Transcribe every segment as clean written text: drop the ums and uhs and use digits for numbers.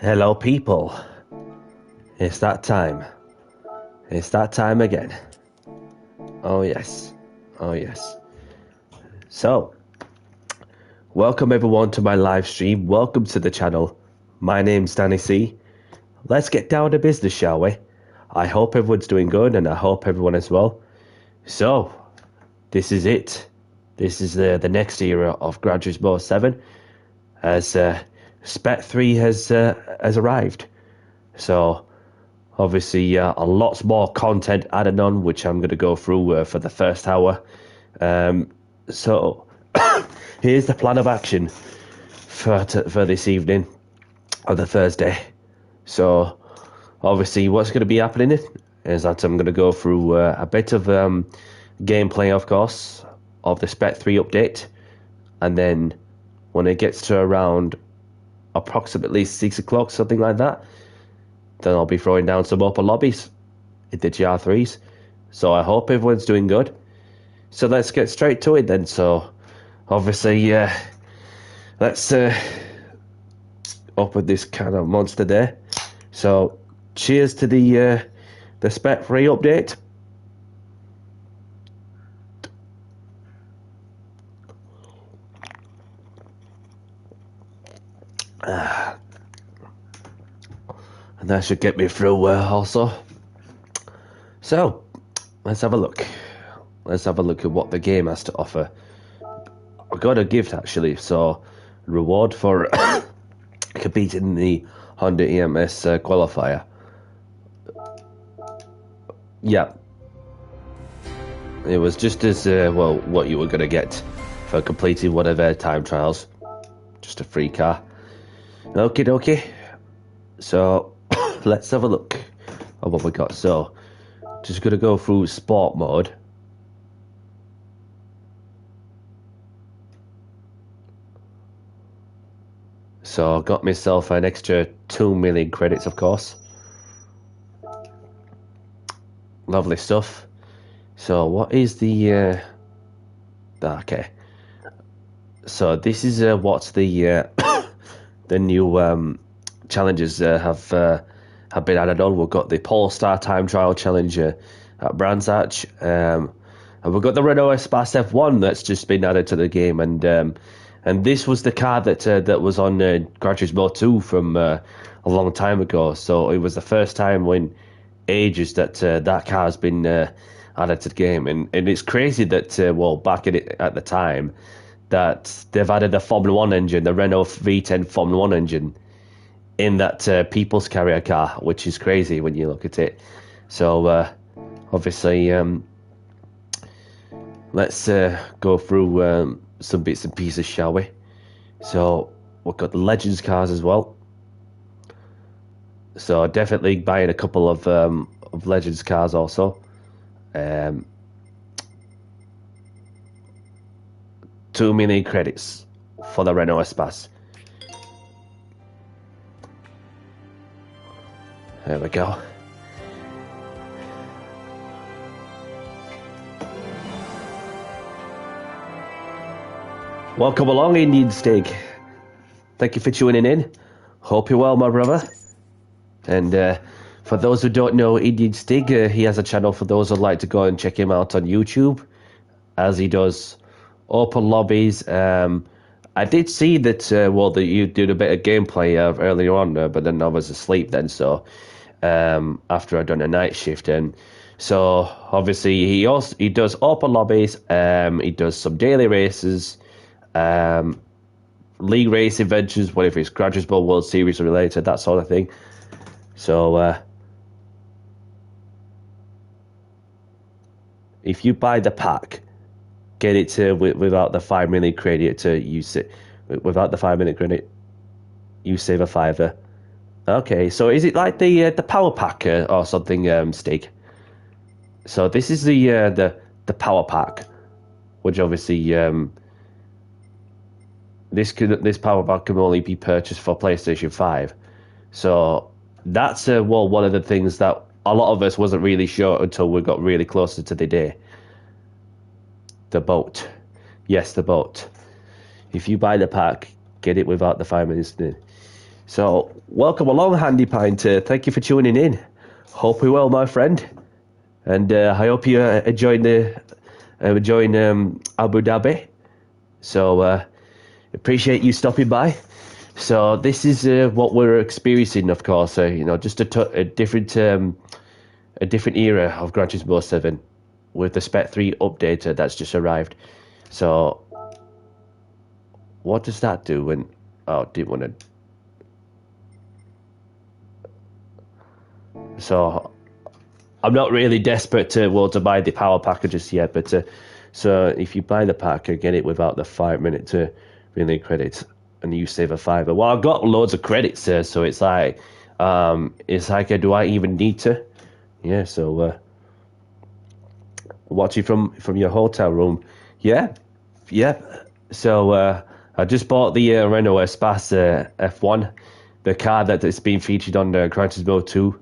Hello, people. It's that time. It's that time again. Oh, yes. Oh, yes. So, welcome everyone to my live stream. Welcome to the channel. My name's Danny C. Let's get down to business, shall we? I hope everyone's doing good, and I hope everyone is well. So, this is it. This is the next era of Gran Turismo 7, as Spec 3 has arrived. So, obviously, a lots more content added on, which I'm going to go through for the first hour. So, here's the plan of action for this evening, or the Thursday. So, obviously, what's going to be happening is that I'm going to go through a bit of gameplay, of course, of the Spec 3 update. And then, when it gets to around approximately 6 o'clock, something like that, then I'll be throwing down some open lobbies in the GR3s. So I hope everyone's doing good. So let's get straight to it then. So obviously, let's open this kind of monster there. So cheers to the Spec 3 update. And that should get me through also. So, let's have a look. Let's have a look at what the game has to offer. I got a gift actually, so reward for competing in the Honda EMS qualifier. Yeah. It was just as, well, what you were going to get for completing one of their time trials. Just a free car. Okie dokie. So, let's have a look at what we got. So, just going to go through sport mode. So, I got myself an extra 2 million credits, of course. Lovely stuff. So, what is the... okay. So, this is what's the the new challenges have been added on. We've got the Polestar Time Trial Challenge at Brands Hatch, and we've got the Renault Espace F1 that's just been added to the game, and this was the car that was on Gran Turismo 2 from a long time ago. So it was the first time in ages that that car has been added to the game, and it's crazy that well, back at the time, that they've added the Formula 1 engine, the Renault V10 Formula 1 engine, in that People's Carrier car, which is crazy when you look at it. So, obviously, let's go through some bits and pieces, shall we? So, we've got the Legends cars as well. So, definitely buying a couple of Legends cars also. 2 million credits for the Renault Espace. There we go. Welcome along, Indian Stig. Thank you for tuning in. Hope you're well, my brother. And for those who don't know Indian Stig, he has a channel for those who'd like to go and check him out on YouTube, as he does open lobbies. I did see that, well, that you did a bit of gameplay earlier on, but then I was asleep then, so after I'd done a night shift. And so obviously he does open lobbies, he does some daily races, league race adventures, whatever it's Gran Turismo World Series related, that sort of thing. So if you buy the pack, get it to without the 5 million credit to use it. Without the 5 million credit, you save a $5. Okay, so is it like the power pack or something, Stig? So this is the power pack, which obviously this power pack can only be purchased for PlayStation 5. So that's well, one of the things that a lot of us wasn't really sure until we got really closer to the day. The boat. Yes, the boat. If you buy the pack, get it without the 5 minutes. So, welcome along, Handy Pint. Thank you for tuning in. Hope you're well, my friend. And I hope you're enjoying Abu Dhabi. So, appreciate you stopping by. So, this is what we're experiencing, of course. Just a different era of Gran Turismo 7 with the Spec 3 update that's just arrived. So, what does that do when... Oh, didn't want to... So, I'm not really desperate to buy the power packages yet, but so if you buy the pack, you get it without the 5 minute to really credits, and you save a $5. Well, I've got loads of credits, so it's like, do I even need to? Yeah, so watching from your hotel room, yeah. So I just bought the Renault Espace F1, the car that has been featured on Gran Turismo 2.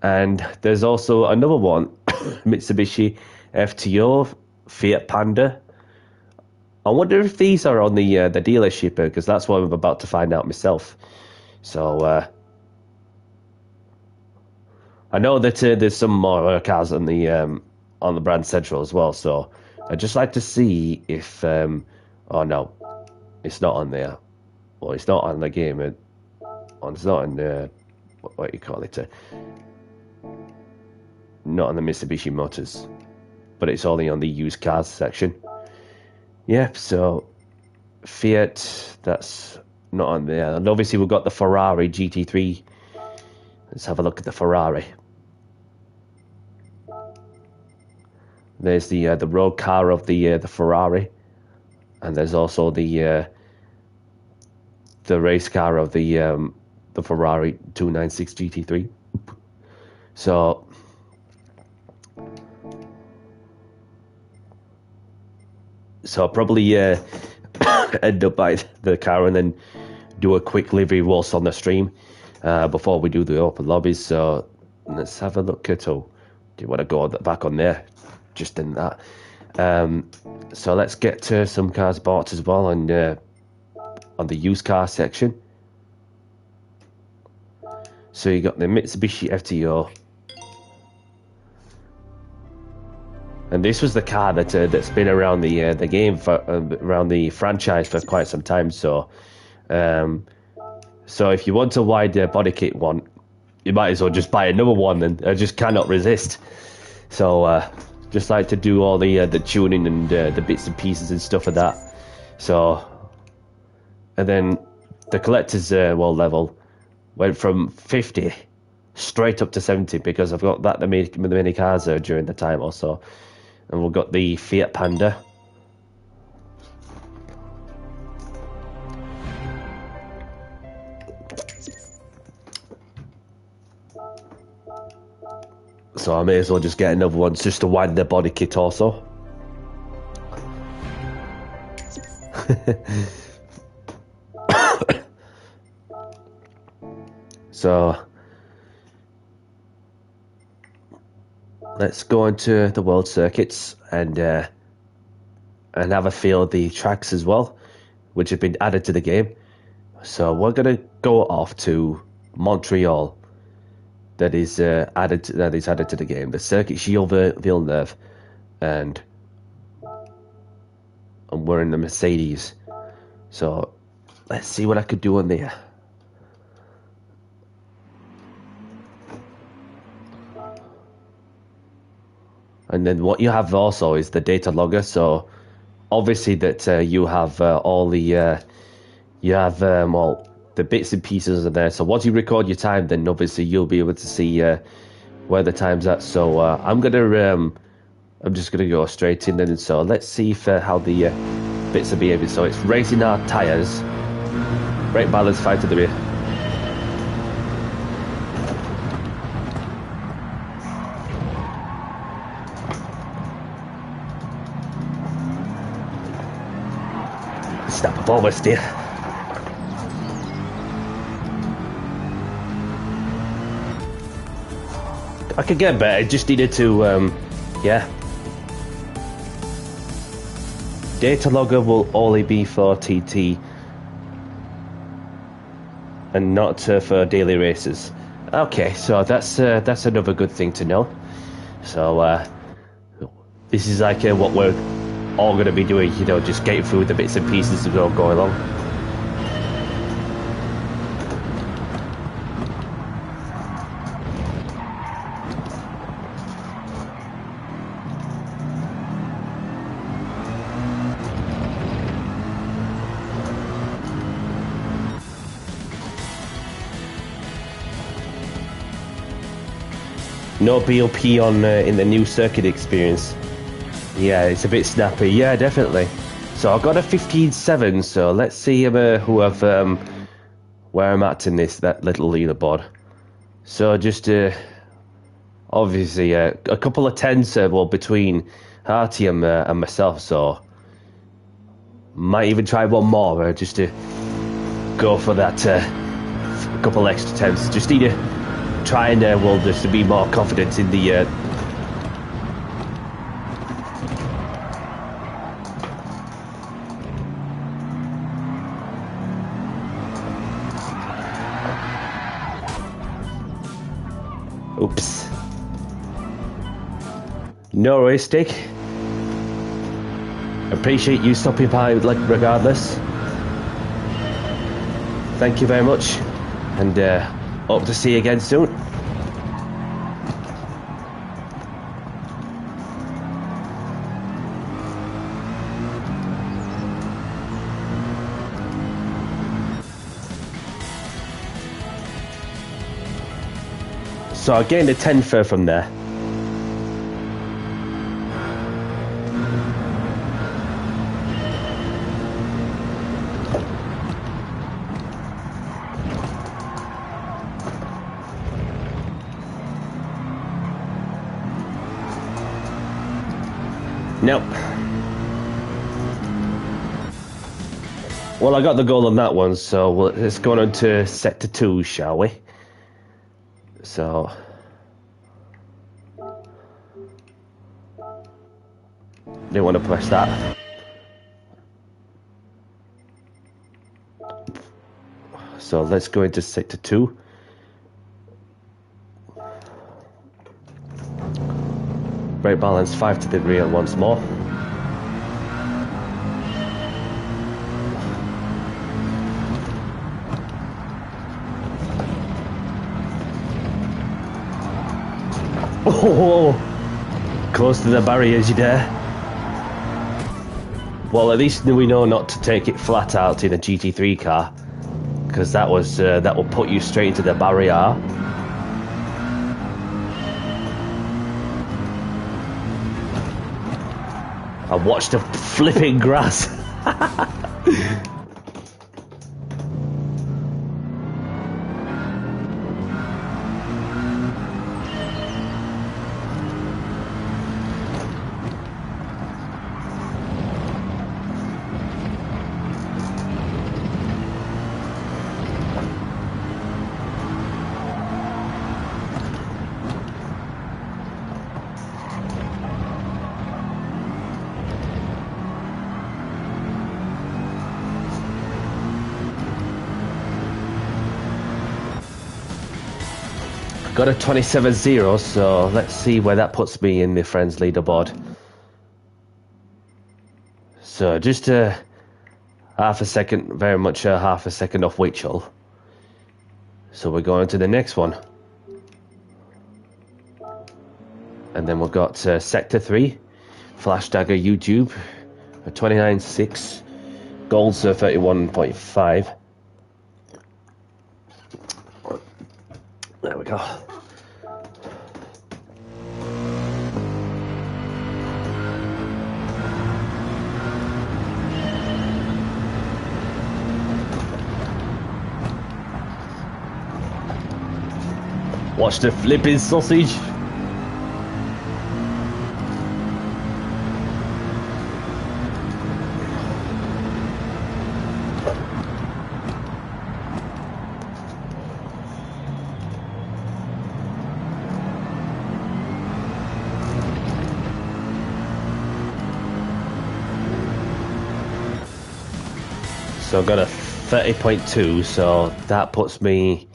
And there's also another one, Mitsubishi FTO, Fiat Panda. I wonder if these are on the dealership, because that's what I'm about to find out myself. So I know that there's some more cars on the brand central as well. So I'd just like to see if oh no, it's not on there. Well, it's not on the game. It's not on what do you call it? Not on the Mitsubishi Motors, but it's only on the used cars section. Yep, so Fiat, that's not on there. And obviously we've got the Ferrari GT3. Let's have a look at the Ferrari. There's the road car of the Ferrari, and there's also the race car of the Ferrari 296 GT3. So I'll probably end up buying the car and then do a quick livery whilst on the stream before we do the open lobbies. So let's have a look at... Oh, do you want to go back on there? Just in that. So let's get to some cars bought as well on the used car section. So you got the Mitsubishi FTO. And this was the car that's been around the game for around the franchise for quite some time. So, if you want a wide body kit one, you might as well just buy another one. And I just cannot resist. So, just like to do all the tuning and the bits and pieces and stuff of that. So, and then the collector's level went from 50 straight up to 70 because I've got that many cars during the time also. And we've got the Fiat Panda. So I may as well just get another one just to widen the body kit also. So let's go into the world circuits and have a feel of the tracks as well, which have been added to the game. So we're gonna go off to Montreal. That is added to the game. The Circuit Gilles Villeneuve, and we're in the Mercedes. So let's see what I could do on there. And then what you have also is the data logger. So obviously that you have all the the bits and pieces are there. So once you record your time, then obviously you'll be able to see where the time's at. So I'm just gonna go straight in. And so let's see if how the bits are behaving. So it's racing our tires, brake balance 5 to the rear. Step up over, steer. I could get better. I just needed to, yeah. Data logger will only be for TT. and not for daily races. Okay, so that's another good thing to know. So this is like what we're all going to be doing, you know, just getting through the bits and pieces as we go along. No BOP on in the new circuit experience. Yeah, it's a bit snappy. Yeah, definitely. So I've got a 15.7. So let's see who I've where I'm at in that little leaderboard. So just obviously a couple of tens well between Harty and myself. So might even try one more just to go for that couple extra tens. Just need to try and just to be more confident in the oops. No worries, Stick. Appreciate you stopping by regardless. Thank you very much, and hope to see you again soon. So I gained a 10 from there. Nope. Well, I got the goal on that one, so let's go on to sector 2, shall we? So didn't want to press that. So let's go into sector 2. Brake balance 5 to the rear once more. Oh, close to the barriers, you dare. Well, at least we know not to take it flat out in a GT3 car, because that will put you straight into the barrier. I watched the flipping grass. Got a 27.0, so let's see where that puts me in the friends leaderboard. So just half a second, very much half a second off Witchell. So we're going to the next one. And then we've got Sector 3, Flash Dagger YouTube, a 29.6, Gold's 31.5. There we go. Watch the flipping sausage. So I've got a 30.2, so that puts me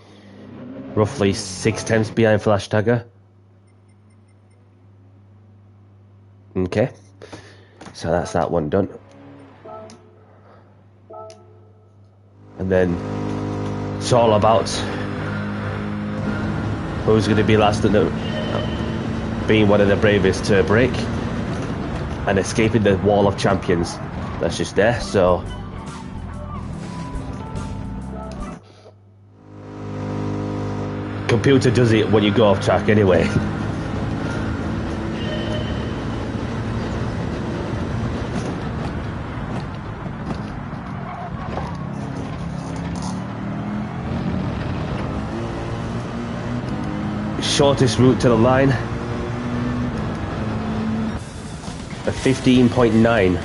roughly 6 tenths behind Flash Tagger. Okay, so that's that one done. And then it's all about who's going to be last in the, being one of the bravest to break and escaping the wall of champions that's just there. So computer does it when you go off track anyway. Shortest route to the line, a 15.9.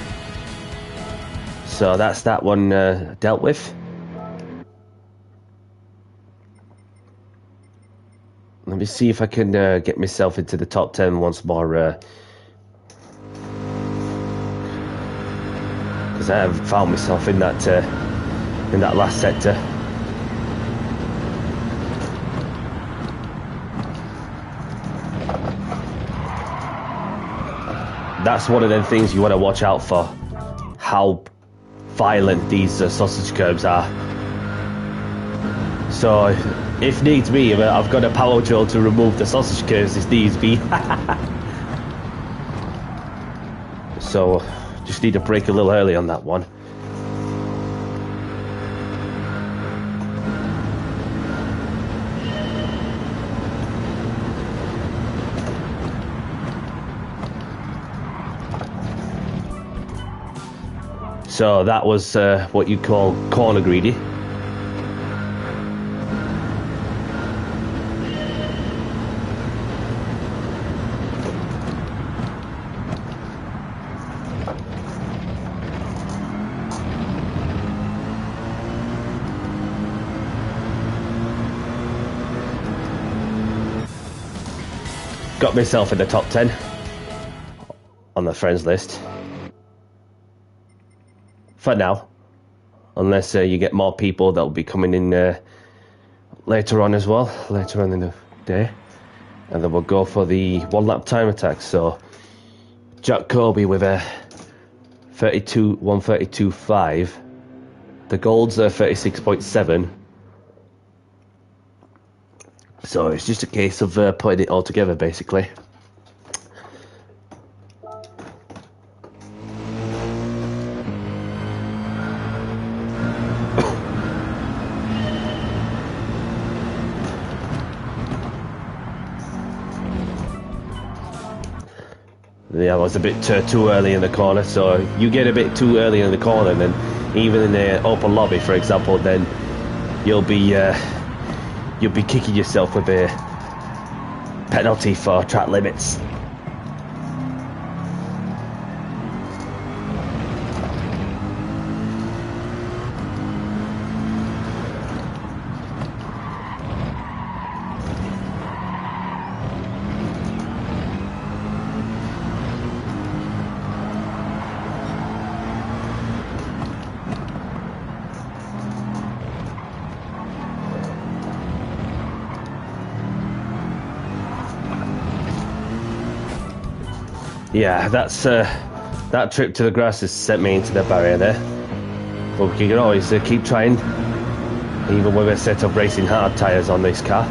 So that's that one dealt with. Let me see if I can get myself into the top 10 once more, because I have found myself in that last sector. That's one of them things you want to watch out for, how violent these sausage curbs are. So if needs be, I've got a power drill to remove the sausage curbs if needs be. So just need to brake a little early on that one. So that was what you call corner greedy. Got myself in the top 10 on the friends list. For now, unless you get more people that will be coming in later on as well, later on in the day, and then we'll go for the one lap time attack. So Jack Kirby with a 132.5, the golds are 36.7. So it's just a case of putting it all together, basically. Yeah, I was a bit too early in the corner, so you get a bit too early in the corner, then even in the open lobby, for example, then you'll be kicking yourself with a penalty for track limits. Yeah, that trip to the grass has sent me into the barrier there. But you can always keep trying, even with a set of racing hard tyres on this car.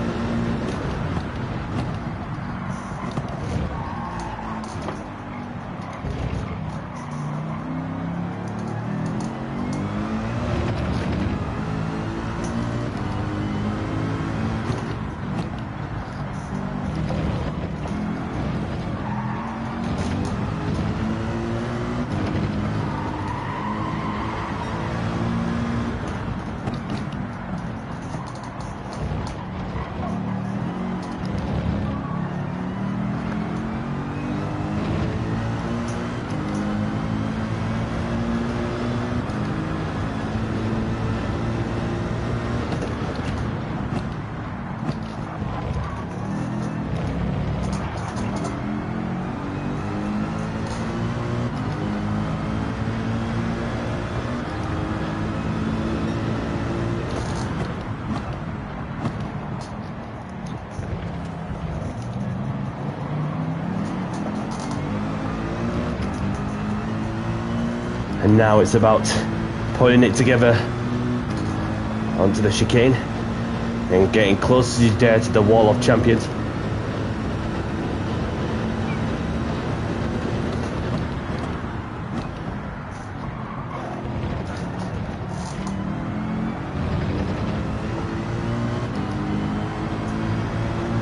And now it's about putting it together onto the chicane and getting close as you dare to the wall of champions.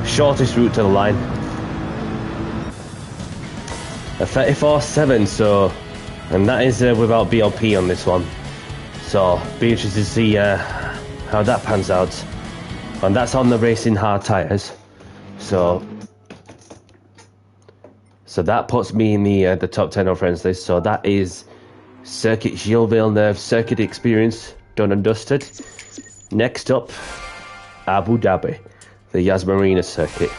Shortest route to the line. A 34.7, so, and that is without BLP on this one. So, be interested to see how that pans out. And that's on the racing hard tyres. So that puts me in the top 10 of friends list. So that is Circuit Gilles Villeneuve Circuit Experience done and dusted. Next up, Abu Dhabi, the Yas Marina circuit.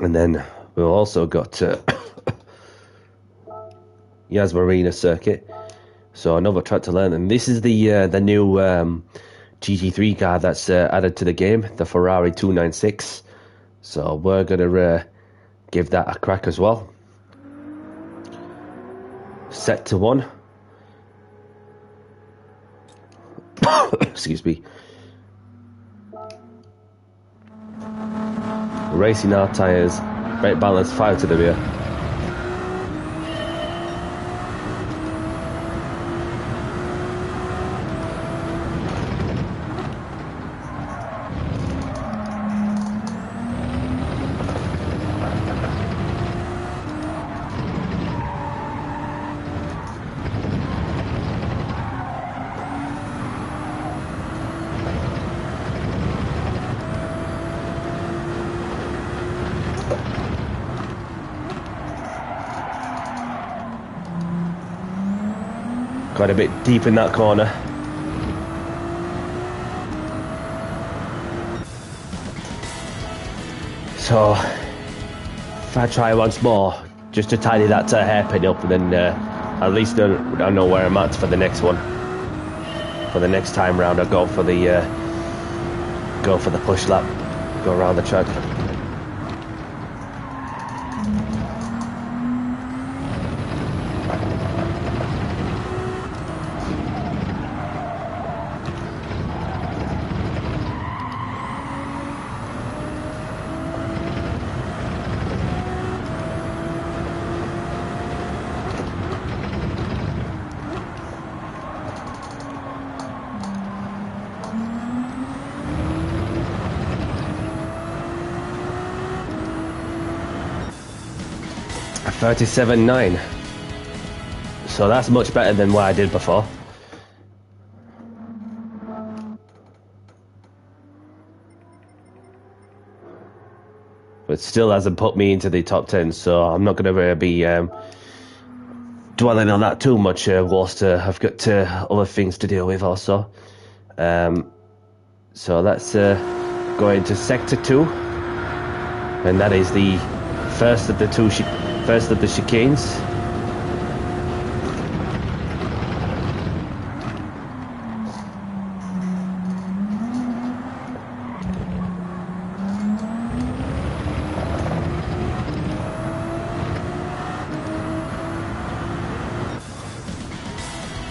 And then we've also got Yas Marina circuit. So another track to learn, and this is the new GT3 car that's added to the game, the Ferrari 296. So we're gonna give that a crack as well. Set to 1. Excuse me. Racing hard tyres, brake balance 5 to the rear. Quite a bit deep in that corner. So if I try once more, just to tidy that hairpin up, and then at least I know where I'm at for the next one. For the next time round, I'll go for the push lap, go around the track. A 37.9. So that's much better than what I did before. But still hasn't put me into the top 10, so I'm not going to be dwelling on that too much whilst I've got other things to deal with also. So let's go into Sector 2, and that is the first of the chicanes.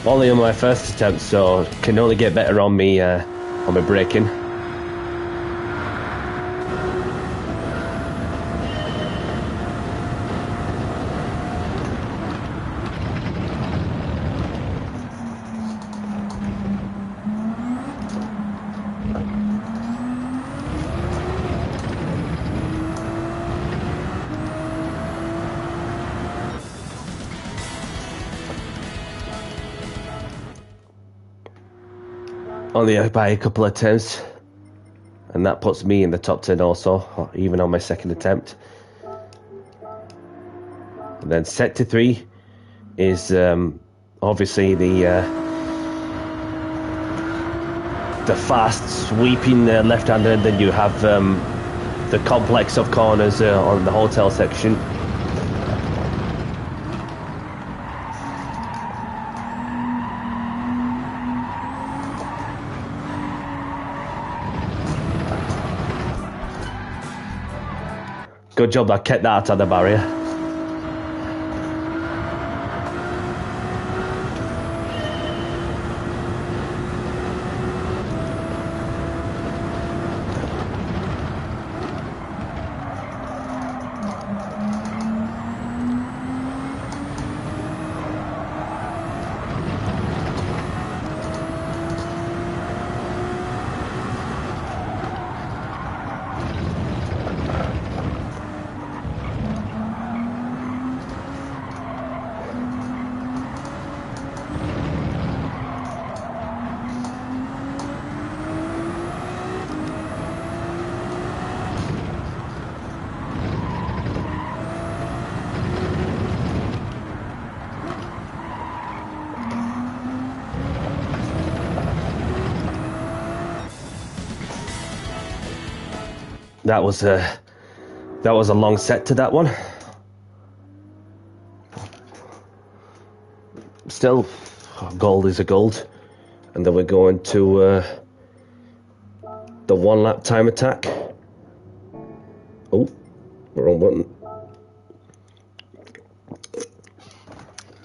Only on my first attempt, so can only get better on me braking. Only by a couple of attempts, and that puts me in the top 10 also, even on my second attempt. And then Sector 3 is obviously the fast sweeping left-hander. Then you have the complex of corners on the hotel section. Good job I kept that out of the barrier. That was a long set to that one. Still, gold is a gold. And then we're going to the 1 lap time attack. Oh, wrong button.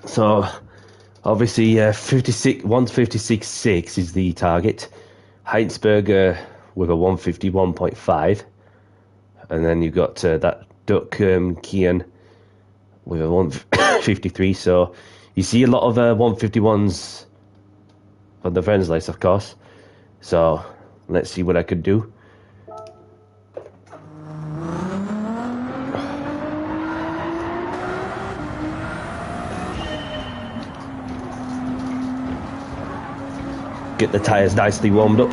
So, obviously, 156.6 is the target. Heinsberger with a 151.5. And then you've got that Duck Kian with a 153. So you see a lot of 151s on the friends list, of course. So let's see what I could do. Get the tyres nicely warmed up.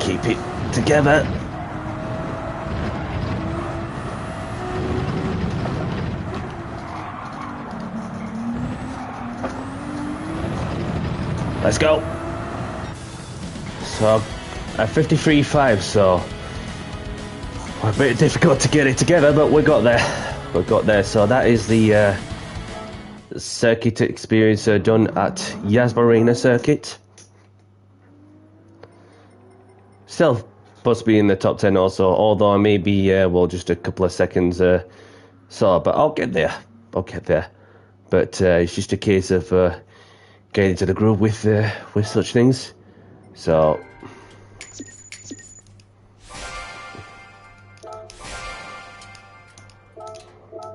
Keep it together. Let's go. So at 53.5, so a bit difficult to get it together, but we got there. We got there. So that is the circuit experience done at Yas Marina circuit. Still supposed to be in the top 10 also, although I may be, well, just a couple of seconds so, but I'll get there. I'll get there. But it's just a case of getting into the groove with such things. So,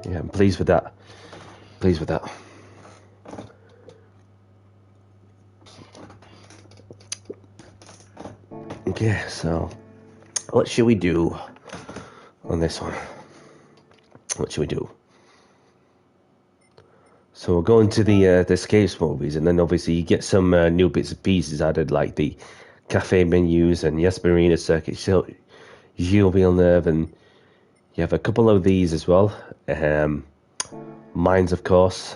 yeah, I'm pleased with that. Pleased with that. Okay, so what should we do on this one? What should we do? So we'll go into the escapes movies, and then obviously you get some new bits and pieces added, like the cafe menus and Yes Marina Circuit, Gilles Villeneuve, and you have a couple of these as well. Mines, of course.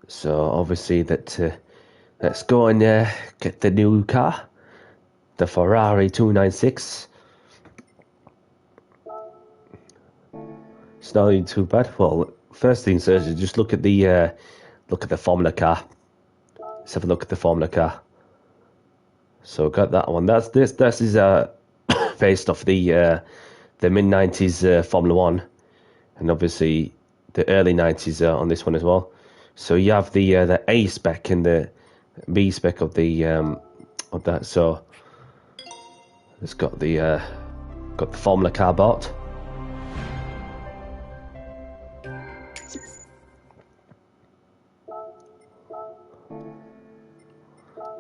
So obviously that let's go and get the new car, the Ferrari 296. It's not even too bad. Well, first things first, just look at the Formula car. Let's have a look at the Formula car. So got that one. This is based off the mid-90s Formula One, and obviously the early 90s on this one as well. So you have the A spec and the B spec of that. So it's got the Formula car bot.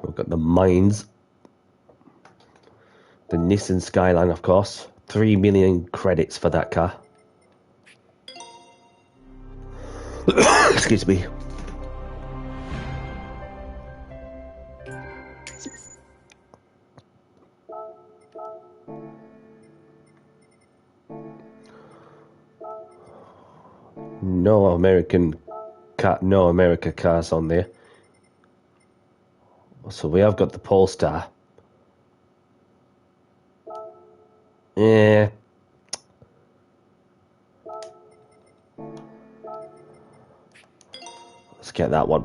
We've got the Mines, the Nissan Skyline, of course. 3 million credits for that car. Excuse me. No America cars on there. So we have got the Polestar. Yeah. Let's get that one.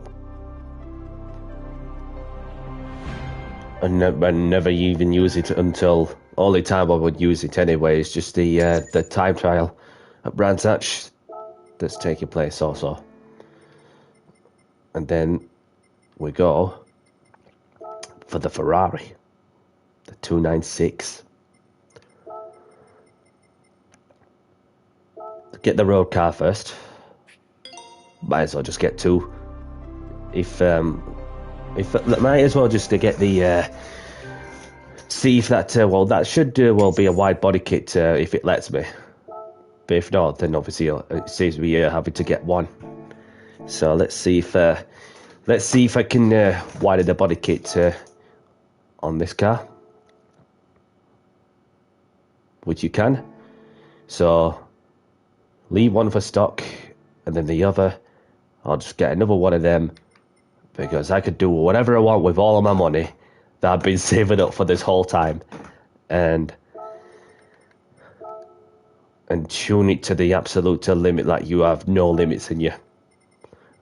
I never even use it until only time I would use it anyway is just the time trial at Brands Hatch that's taking place also. And then we go for the Ferrari, the 296. Get the road car first. Might as well just get two. If might as well just to get the see if that that should be a wide body kit if it lets me. But if not, then obviously it saves me having to get one. So let's see if I can widen the body kit on this car, which you can. So leave one for stock, and then the other, I'll just get another one of them, because I could do whatever I want with all of my money that I've been saving up for this whole time, and tune it to the absolute limit, like you have no limits in you.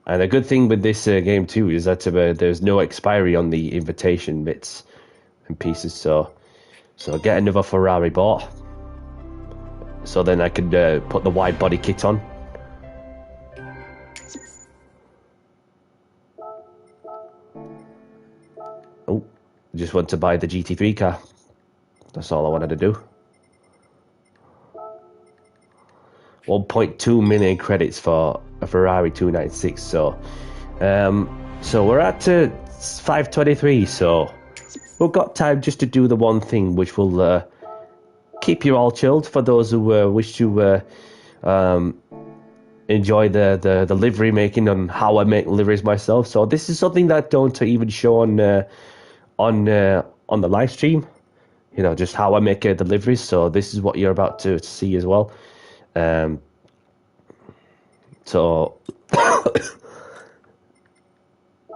And a good thing with this game too is that there's no expiry on the invitation bits and pieces, so get another Ferrari bought, so then I could put the wide body kit on. Oh, just want to buy the GT3 car. That's all I wanted to do. 1.2 million credits for a Ferrari 296. So we're at 5:23. So we've got time just to do the one thing, which will keep you all chilled. For those who wish to enjoy the livery making and how I make liveries myself. So this is something that don't even show on the live stream. You know, just how I make deliveries. So this is what you're about to see as well. So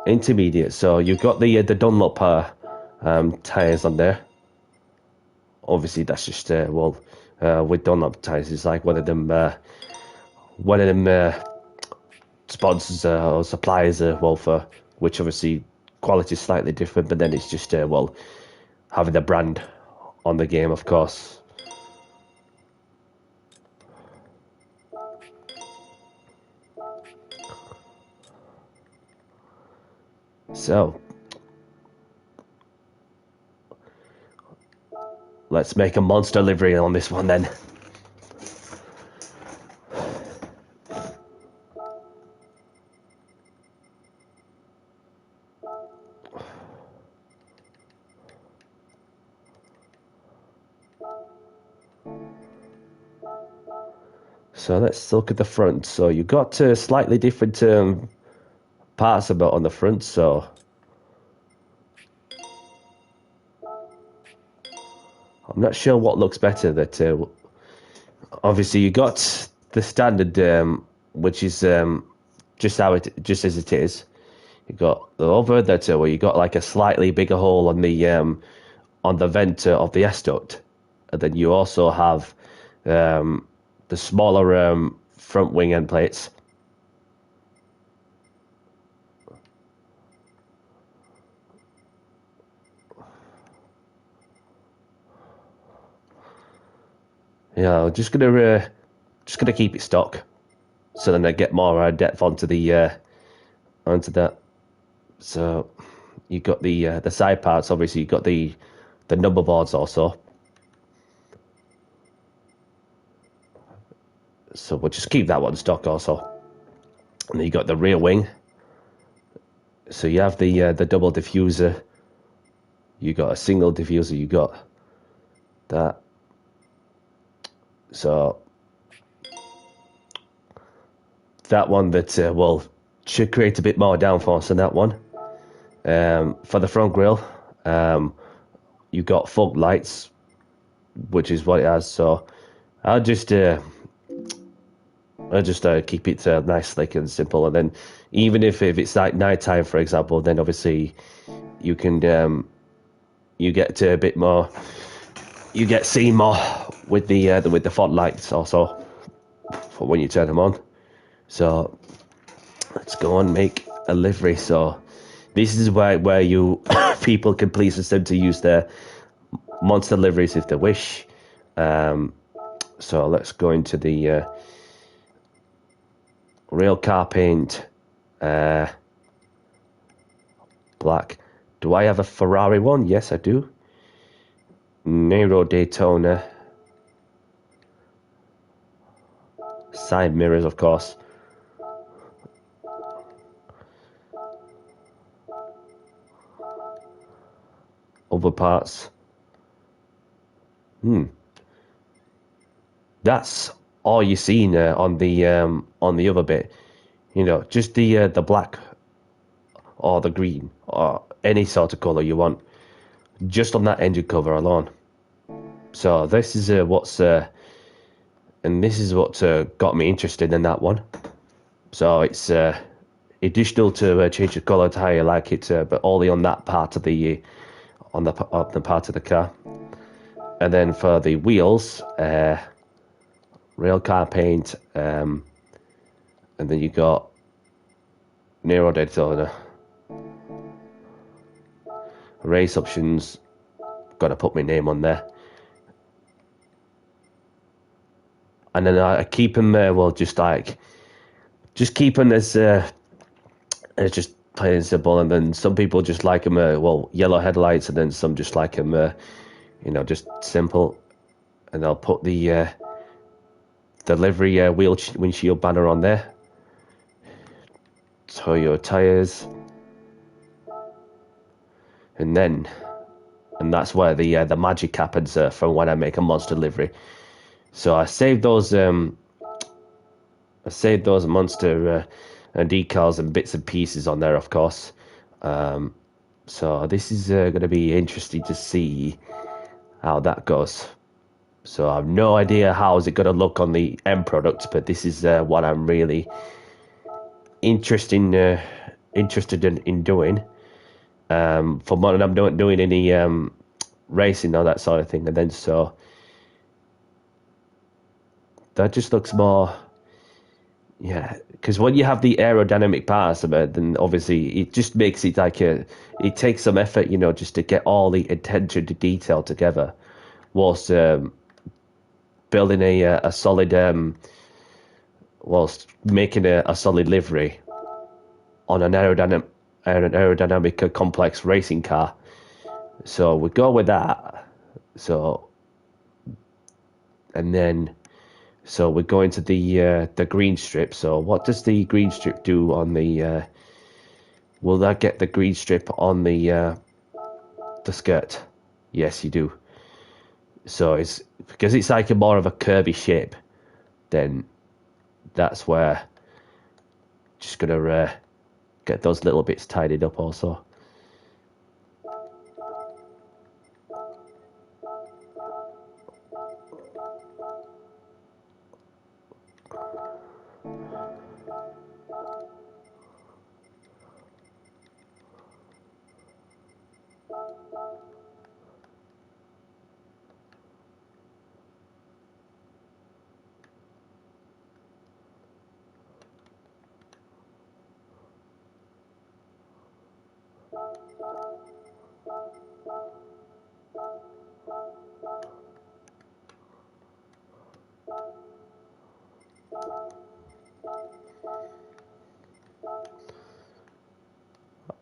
intermediate. So you've got the Dunlop tires on there. Obviously, that's just with Dunlop tires, it's like one of them sponsors or suppliers. For which obviously quality is slightly different, but then it's just having the brand on the game, of course. So let's make a monster livery on this one then. So let's look at the front. So you got slightly different parts about on the front. So I'm not sure what looks better. That obviously you got the standard, which is just as it is. You got the other that where you got like a slightly bigger hole on the vent of the S duct, and then you also have the smaller front wing end plates. Yeah, I'm just gonna keep it stock, so then I get more depth onto that. So you got the side parts. Obviously, you got the number boards also. So we'll just keep that one stock also. And then you got the rear wing. So you have the double diffuser. You got a single diffuser. You got that. So that one that should create a bit more downforce than that one. For the front grille, you got fog lights, which is what it has. So I'll just keep it nice, slick, and simple. And then even if it's like nighttime, for example, then obviously you can you get a bit more, you get seen more with the fog lights also for when you turn them on. So let's go and make a livery. So this is where you people can please them to use their monster liveries if they wish. So let's go into the rail car paint, black. Do I have a Ferrari one? Yes, I do. Nero Daytona. Side mirrors, of course. Other parts. That's all you've seen on the other bit. You know, just the black or the green or any sort of color you want, just on that engine cover alone. So this is what's and this is what got me interested in that one. So it's additional to change the color to how you like it, but only on that part of the part of the car. And then for the wheels, rail car paint, and then you got Nero Daytona. Race options, gotta put my name on there. And then I keep them just keep them as just plain and simple. And then some people just like them yellow headlights, and then some just like them just simple. And I'll put the livery windshield banner on there. Toyo tires, and that's where the magic happens from when I make a monster livery. So I saved those monster decals and bits and pieces on there, of course. So this is going to be interesting to see how that goes. So I have no idea how is it going to look on the end product, but this is what I'm really interested in doing. From when I'm not doing any racing or that sort of thing, and then so that just looks more, because when you have the aerodynamic parts of it, then obviously it just makes it like it takes some effort, just to get all the attention to detail together, whilst building a solid, whilst making a solid livery on an aerodynamic complex racing car. So we go with that. So, and then so we're going to the green strip. So what does the green strip do on the will that get the green strip on the skirt? Yes, you do. So it's because it's like more of a curvy shape, then that's where just gonna get those little bits tidied up also.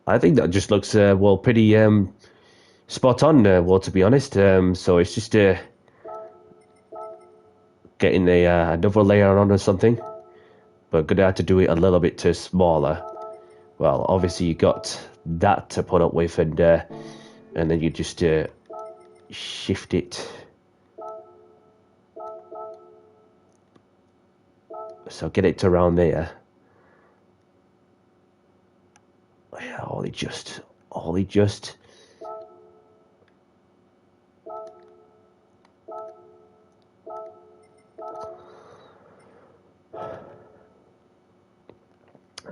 I think that just looks well pretty spot on. Well, to be honest, so it's just getting a another layer on or something, but gonna have to do it a little bit smaller. Well, obviously you got that to put up with, and then you just shift it. So get it to around there. Yeah, only just.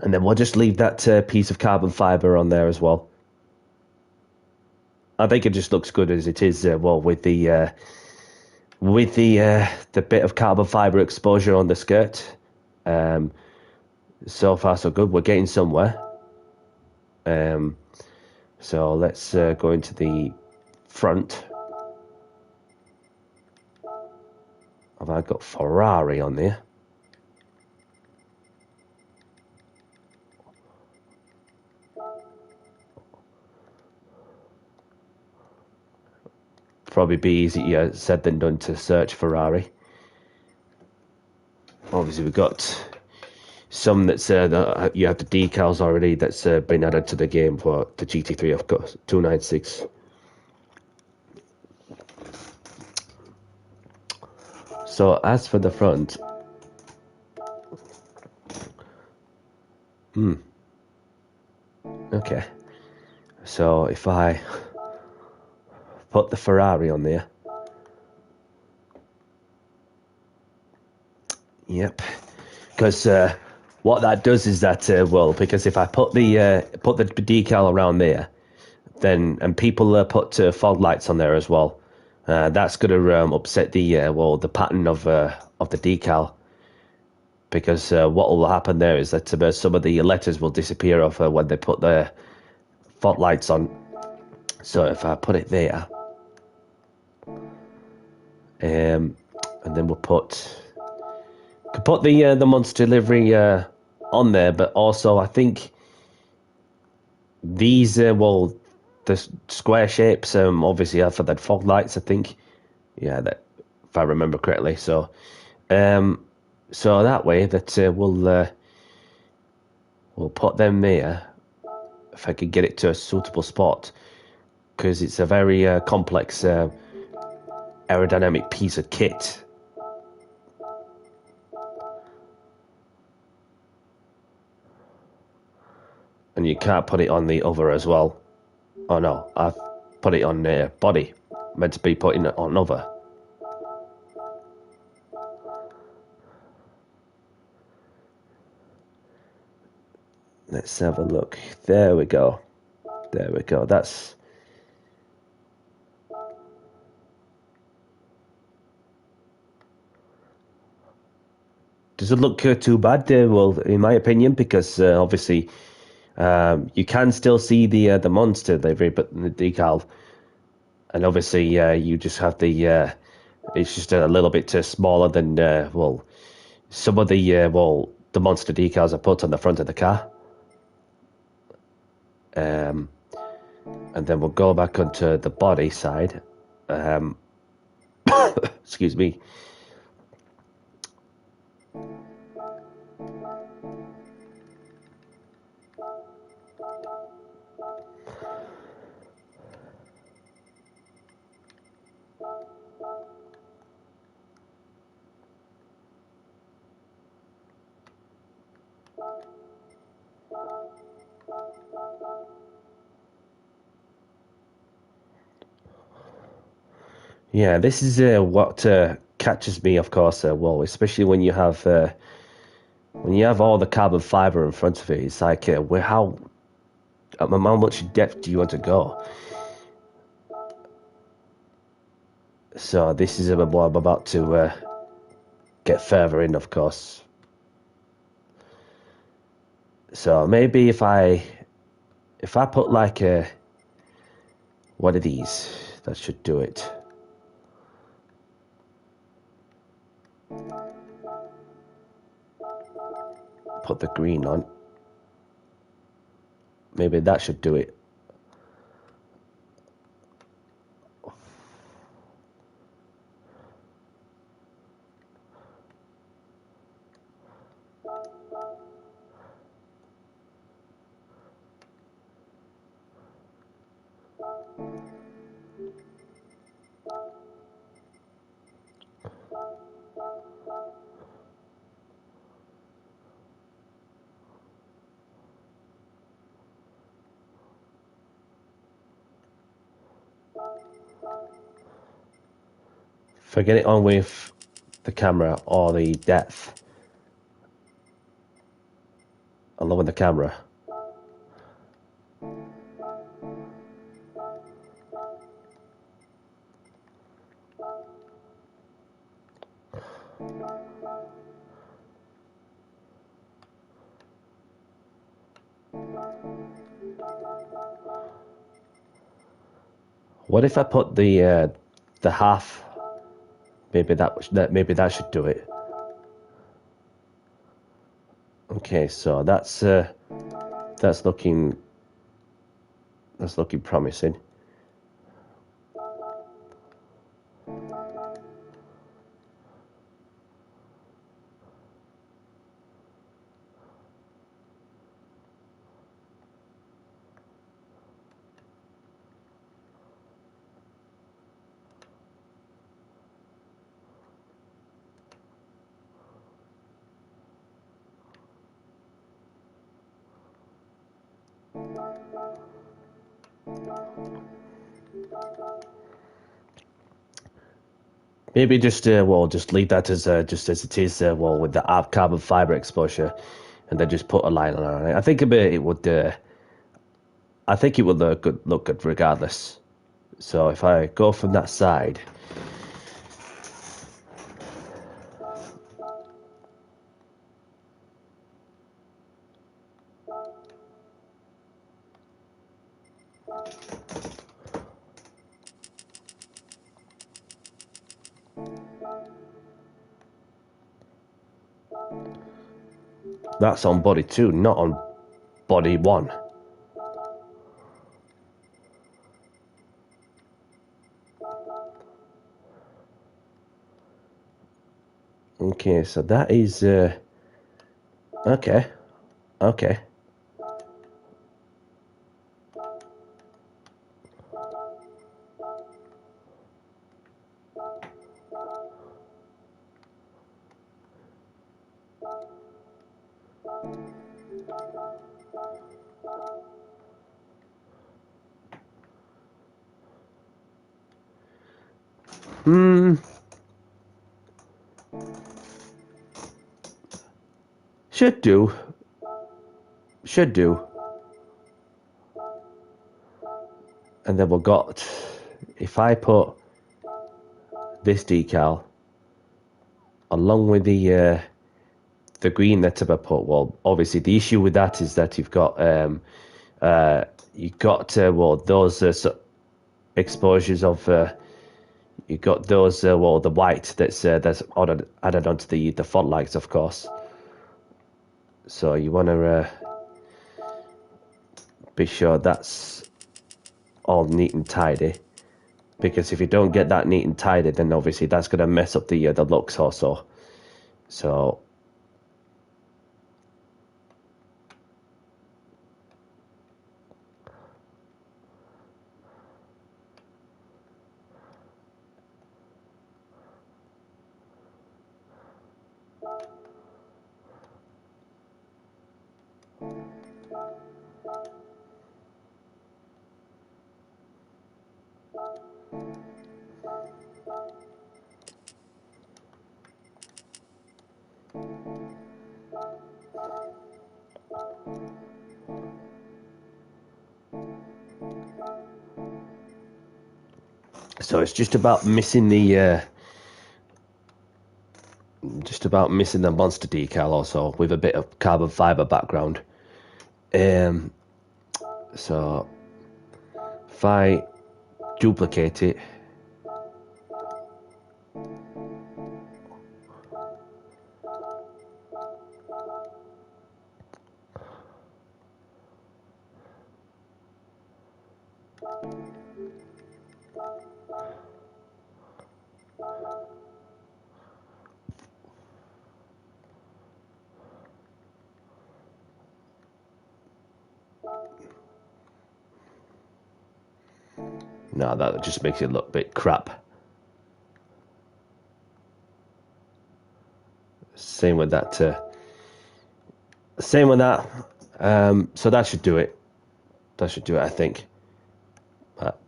And then we'll just leave that piece of carbon fiber on there as well. I think it just looks good as it is. Well, with the bit of carbon fiber exposure on the skirt. So far so good. We're getting somewhere. So let's go into the front. Have I got Ferrari on there? Probably be easier said than done to search Ferrari. Obviously we've got some that's you have the decals already that's been added to the game for the GT3, of course, 296. So as for the front, okay. So if I put the Ferrari on there, yep. Because what that does is that well, because if I put the decal around there, then and people put fog lights on there as well, that's going to upset the well the pattern of the decal. Because what will happen there is that some of the letters will disappear off when they put the fog lights on. So if I put it there, and then we'll could put the monster livery on there, but also I think these well the square shapes obviously are for the fog lights. I think, yeah, that if I remember correctly. So so that way that we'll put them there if I could get it to a suitable spot, because it's a very complex aerodynamic piece of kit. And you can't put it on the other as well. Oh no, I've put it on body. Meant to be putting it on other. Let's have a look. There we go. There we go. That's... Doesn't look too bad, well, in my opinion, because obviously you can still see the monster livery, but the decal, and obviously you just have the it's just a little bit smaller than well, some of the well, the monster decals are put on the front of the car. And then we'll go back onto the body side. Excuse me. Yeah, this is what catches me, of course. Well, especially when you have all the carbon fiber in front of it. It's like, how much depth do you want to go? So this is what I'm about to get further in, of course. So maybe if I put like one of these, that should do it. Put the green on. Maybe that should do it. If I get it on with the camera or the depth, I'll lower the camera. What if I put the half? Maybe that should do it. Okay, so that's looking promising. Maybe just just leave that as just as it is. With the carbon fiber exposure, and then just put a line on it. I think it would. I think it would look good regardless. So if I go from that side. That's on body 2, not on body 1. Okay, so that is okay. Okay. Should do. Should do. And then we've got, if I put this decal along with the green that I put, well, obviously the issue with that is that you've got those exposures of you got those the white that's added onto the floodlights, of course. So you want to be sure that's all neat and tidy, because if you don't get that neat and tidy, then obviously that's going to mess up the looks also. So So it's just about missing the monster decal also, with a bit of carbon fiber background. So if I duplicate it, no, that just makes it look a bit crap. Same with that. Same with that. So that should do it. That should do it, I think. But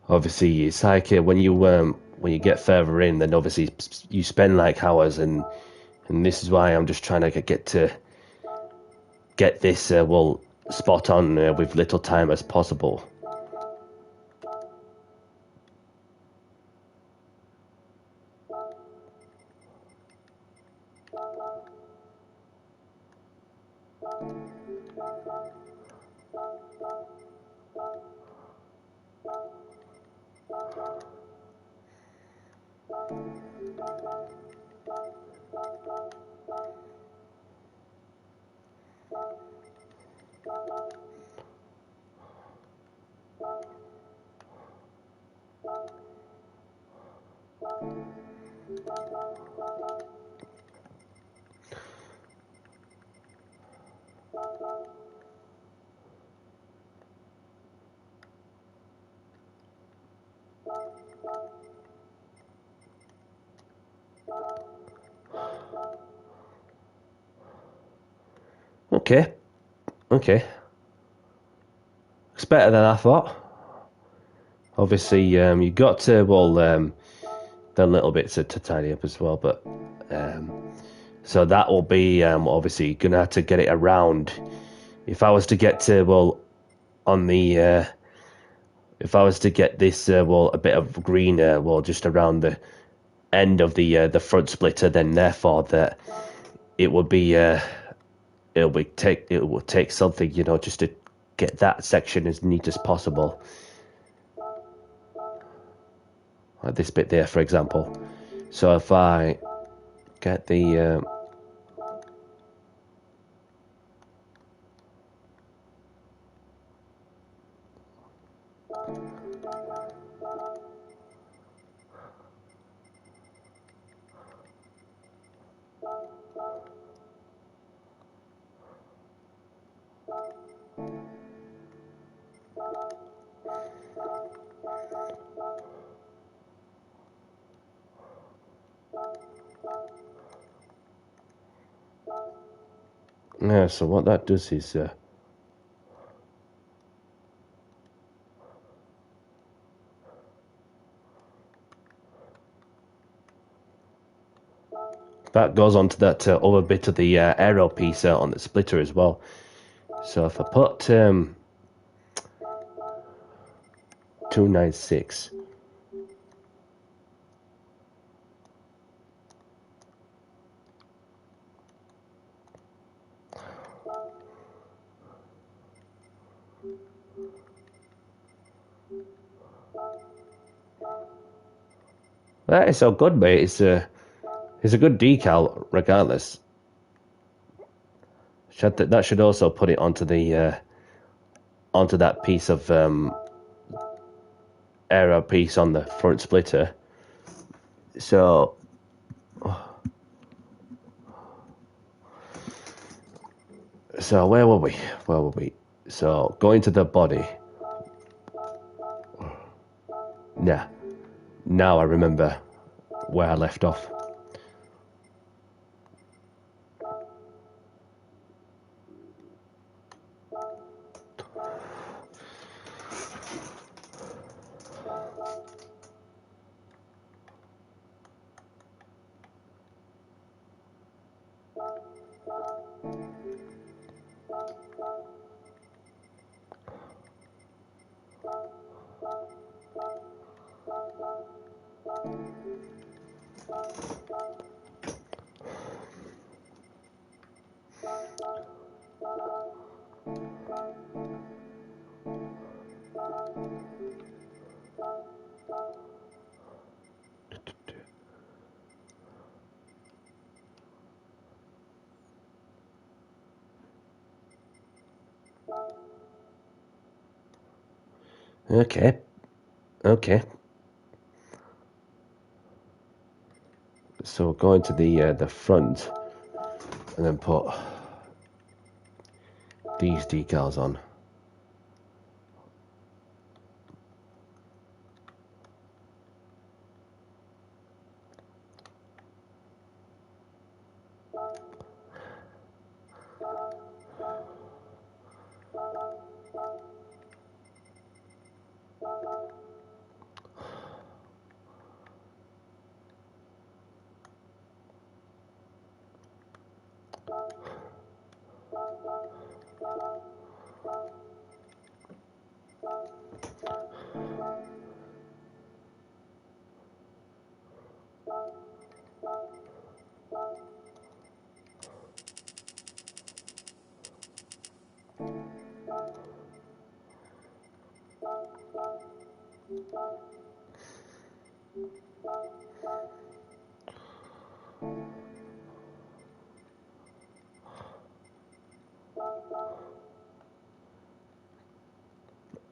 obviously, it's like when you get further in, then obviously you spend like hours, and this is why I'm just trying to get this spot on with little time as possible. Okay. It's better than I thought. Obviously, you got to the little bits to tidy up as well, but so that will be obviously gonna have to get it around. If I was to get to on the if I was to get this a bit of green just around the end of the front splitter, then therefore that it would be it will take something, just to get that section as neat as possible. Like this bit there, for example. So if I get the yeah, so what that does is that goes onto that other bit of the aero piece on the splitter as well. So if I put 296, that is so good, mate. It's a good decal regardless. That should also put it onto the onto that piece of aero piece on the front splitter. So where were we? So going to the body. Yeah. Now I remember where I left off. Okay. Okay. So we'll go into the front and then put these decals on.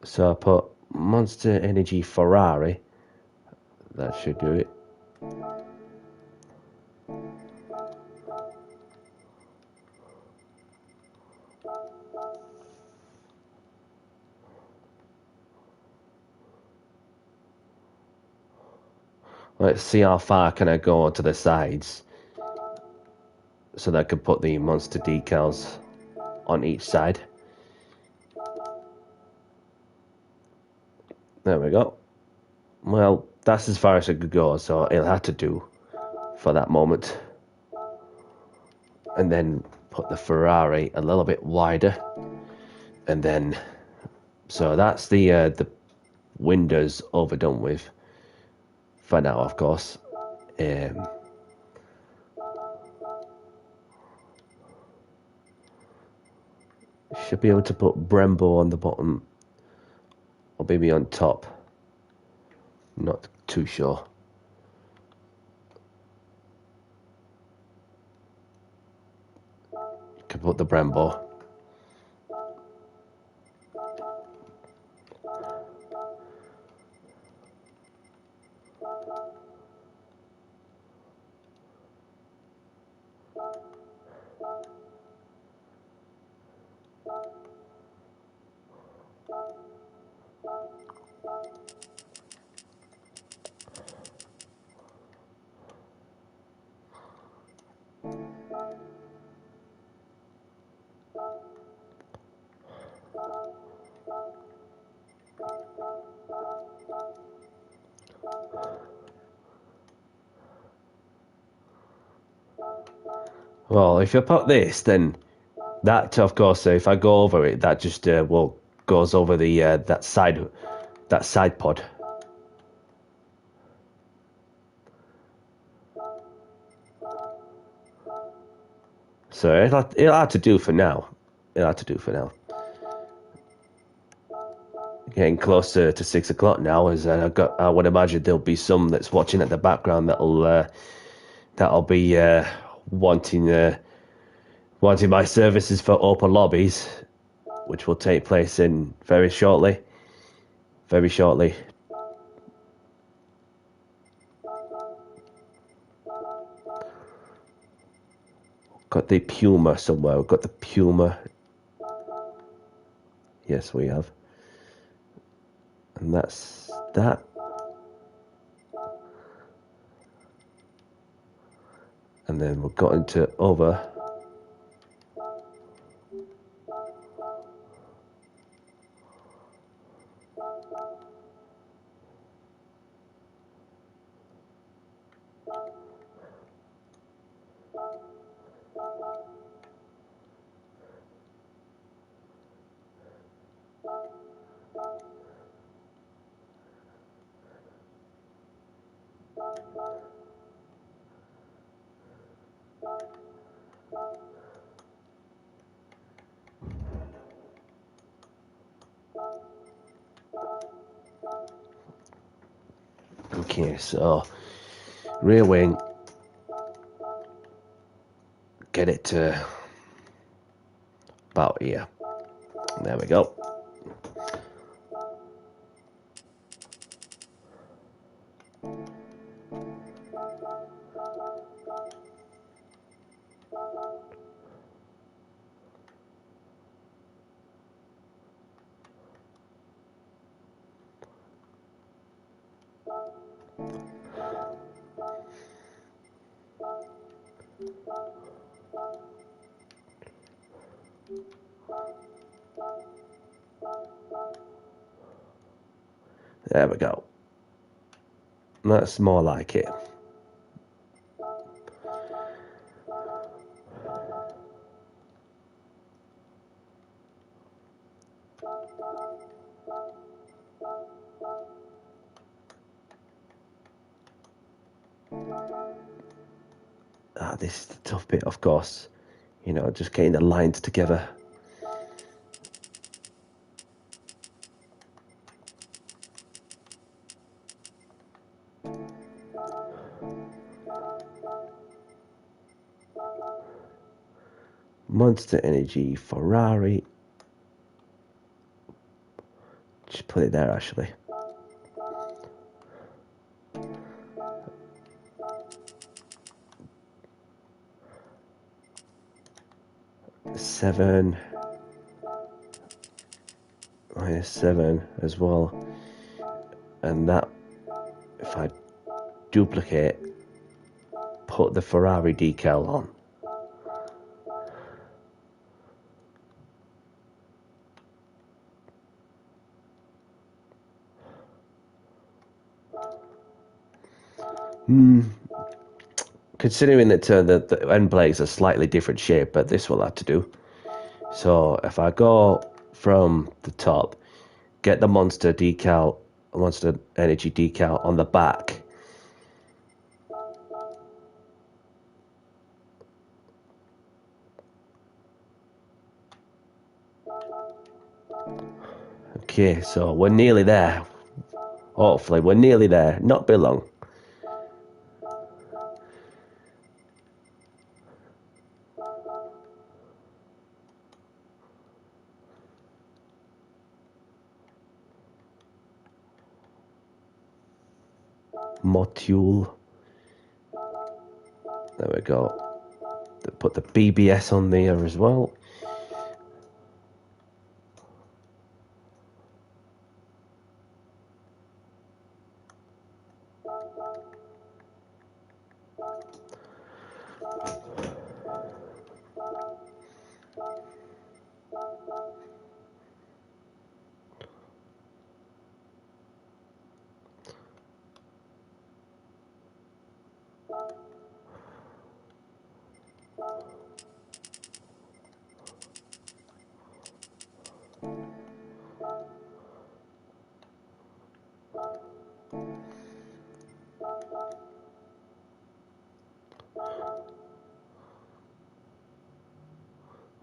So I put Monster Energy Ferrari. That should do it. Let's see how far can I go to the sides so that I can put the monster decals on each side. There we go. Well, that's as far as I could go, so it'll have to do for that moment. And then put the Ferrari a little bit wider. And then, so that's the windows overdone with. For now, of course. Should be able to put Brembo on the bottom. Or maybe on top. Not too sure. Can put the Brembo. Well, if you put this, then that, of course, if I go over it, that just goes over the that side pod. So it'll have to do for now. It'll have to do for now. Getting closer to 6 o'clock now, as I would imagine there'll be some that's watching at the background that'll be wanting my services for open lobbies, which will take place in very shortly. Very shortly. Got the Puma somewhere. We've got the Puma. Yes, we have. And that's that. And then we've got into over. Okay, so rear wing, get it to about here. There we go. There we go. That's more like it. This is the tough bit, of course. You know, just getting the lines together. Monster Energy, Ferrari. Just put it there, actually. -7 as well. And that, if I duplicate, put the Ferrari decal on. Considering that the end plates are slightly different shape, but this will have to do. So if I go from the top, get the Monster decal, Monster Energy decal on the back. Okay, so we're nearly there. Hopefully, we're nearly there. Not be long. Module. There we go. Put the BBS on there as well.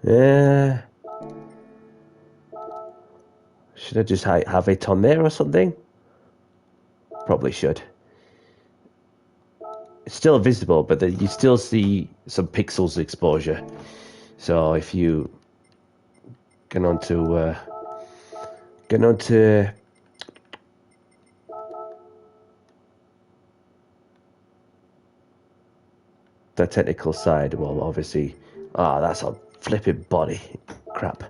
Yeah. Should I just have it on there or something? Probably should. It's still visible, but you still see some pixels exposure. So if you get onto the technical side, well, obviously, that's a flipping body crap.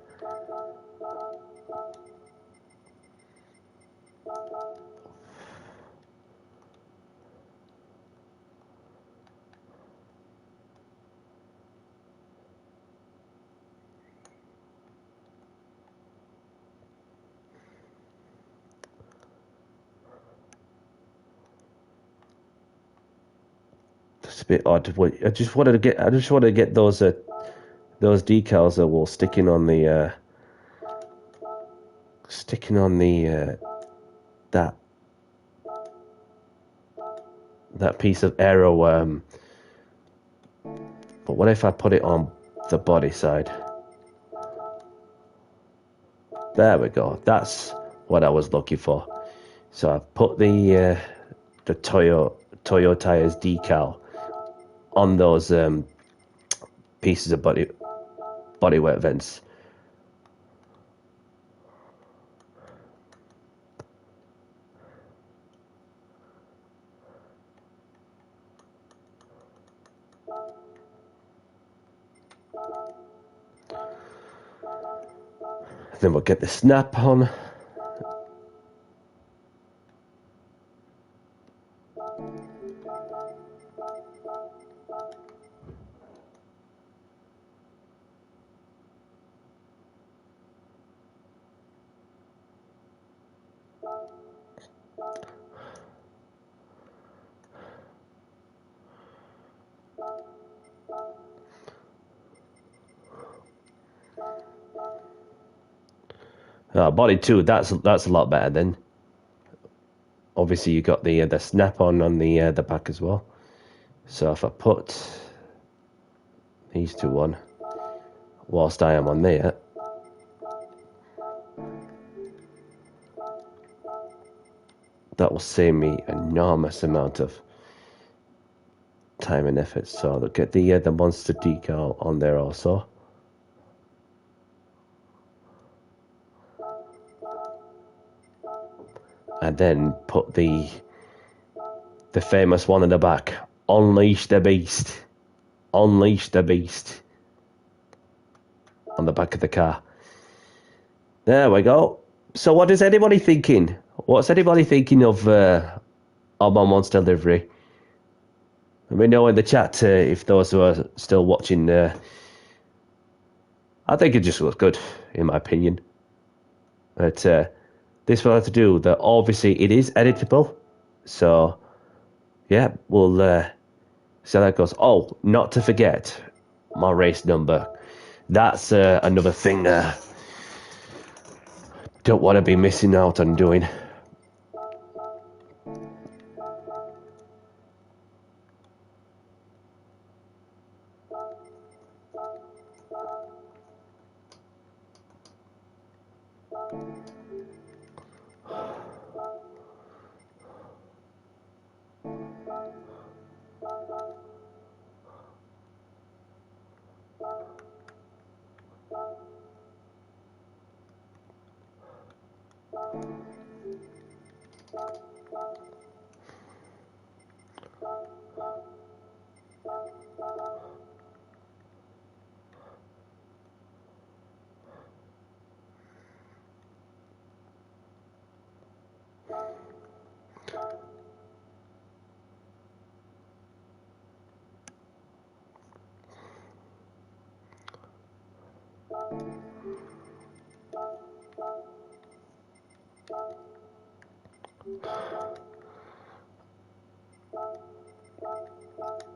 It's a bit odd. I just wanted to get those decals that will sticking on the that piece of aero. But what if I put it on the body side? There we go. That's what I was looking for. So I've put the the Toyo tires decal on those pieces of bodywork vents. Then we'll get the snap on. Body 2, that's a lot better then. Obviously you got the snap on the back as well. So if I put these two on whilst I am on there, that will save me an enormous amount of time and effort. So they'll get the monster decal on there also. And then put the famous one in the back. Unleash the beast. Unleash the beast. On the back of the car. There we go. So what is anybody thinking? What's anybody thinking of my monster livery? Let me know in the chat if those who are still watching. I think it just looks good, in my opinion. But this will have to do. That obviously it is editable. So yeah, we'll see how that goes. Oh, not to forget my race number. That's another thing don't want to be missing out on doing.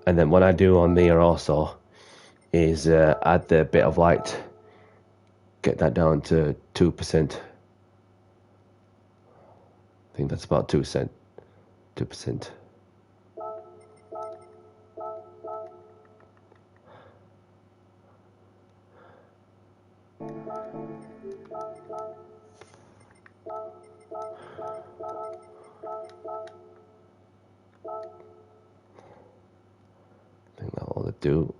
And then what I do on there also is add the bit of white, get that down to 2%. I think that's about 2%. I think that will do.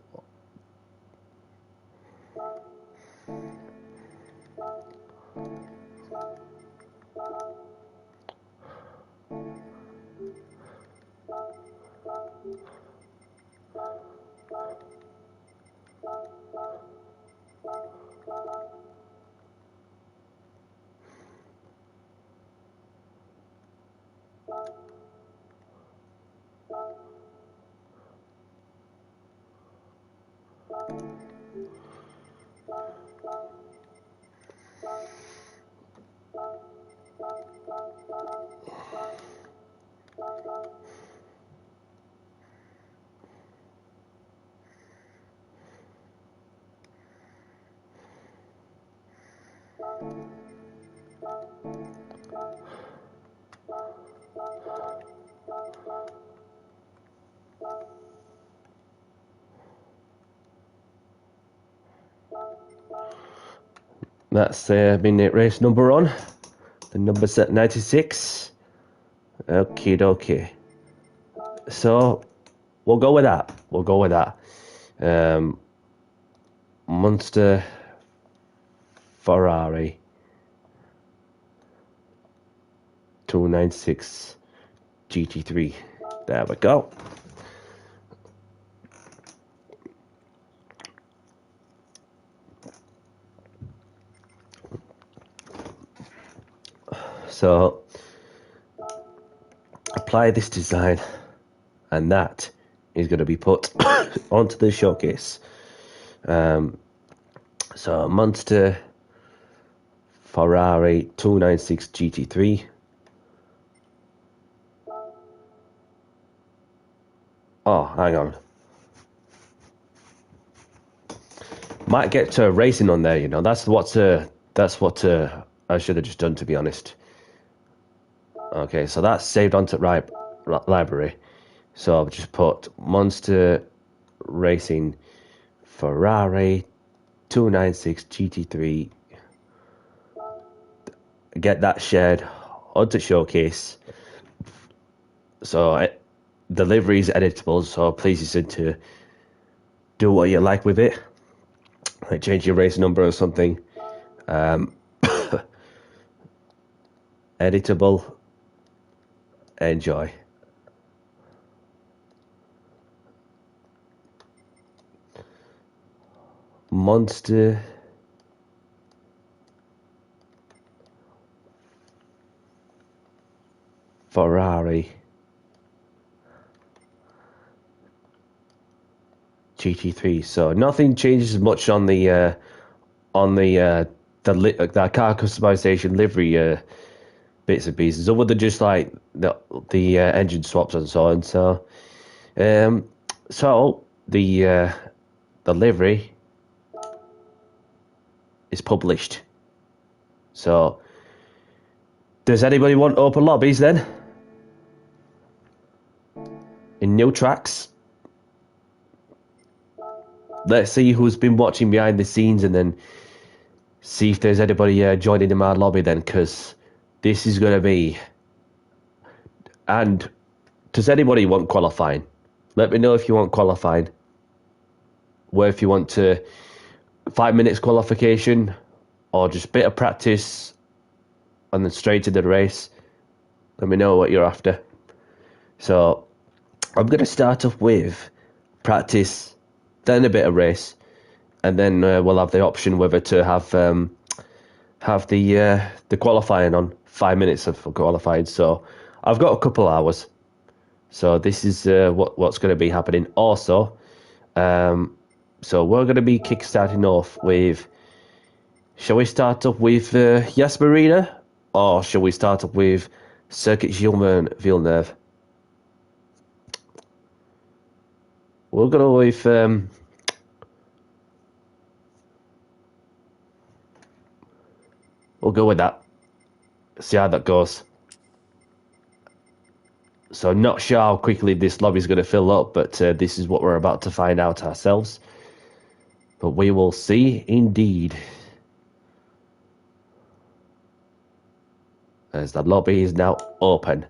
That's been race number on. The number set 96. Okie dokie. So we'll go with that. We'll go with that. Monster Ferrari 296 GT3. There we go. So apply this design, and that is going to be put onto the showcase. So Monster Ferrari 296 GT3. Oh, hang on. Might get to racing on there, you know. That's what I should have just done, to be honest. Okay, so that's saved onto library. So I've just put Monster Racing Ferrari 296 GT3. Get that shared onto showcase. So the livery is editable, so please listen to do what you like with it. Like change your race number or something. Editable. Enjoy. Monster Ferrari GT3. So nothing changes much on the car customization livery bits and pieces, other than just like the engine swaps and so on. So the livery is published. So does anybody want open lobbies then? In new tracks? Let's see who's been watching behind the scenes, and then see if there's anybody joining in my lobby then, because this is going to be... And does anybody want qualifying? Let me know if you want qualifying. Where if you want to 5 minutes qualification, or just a bit of practice and then straight to the race. Let me know what you're after. So I'm going to start off with practice, then a bit of race, and then we'll have the option whether to have the qualifying on 5 minutes of qualifying. So I've got a couple hours. So this is what's going to be happening. Also, so we're going to be kickstarting off with. Shall we start up with Yas Marina, or shall we start up with Circuit Gilles Villeneuve? We'll go with we'll go with that. See how that goes. So not sure how quickly this lobby is going to fill up, but this is what we're about to find out ourselves. But we will see indeed. As the lobby is now open.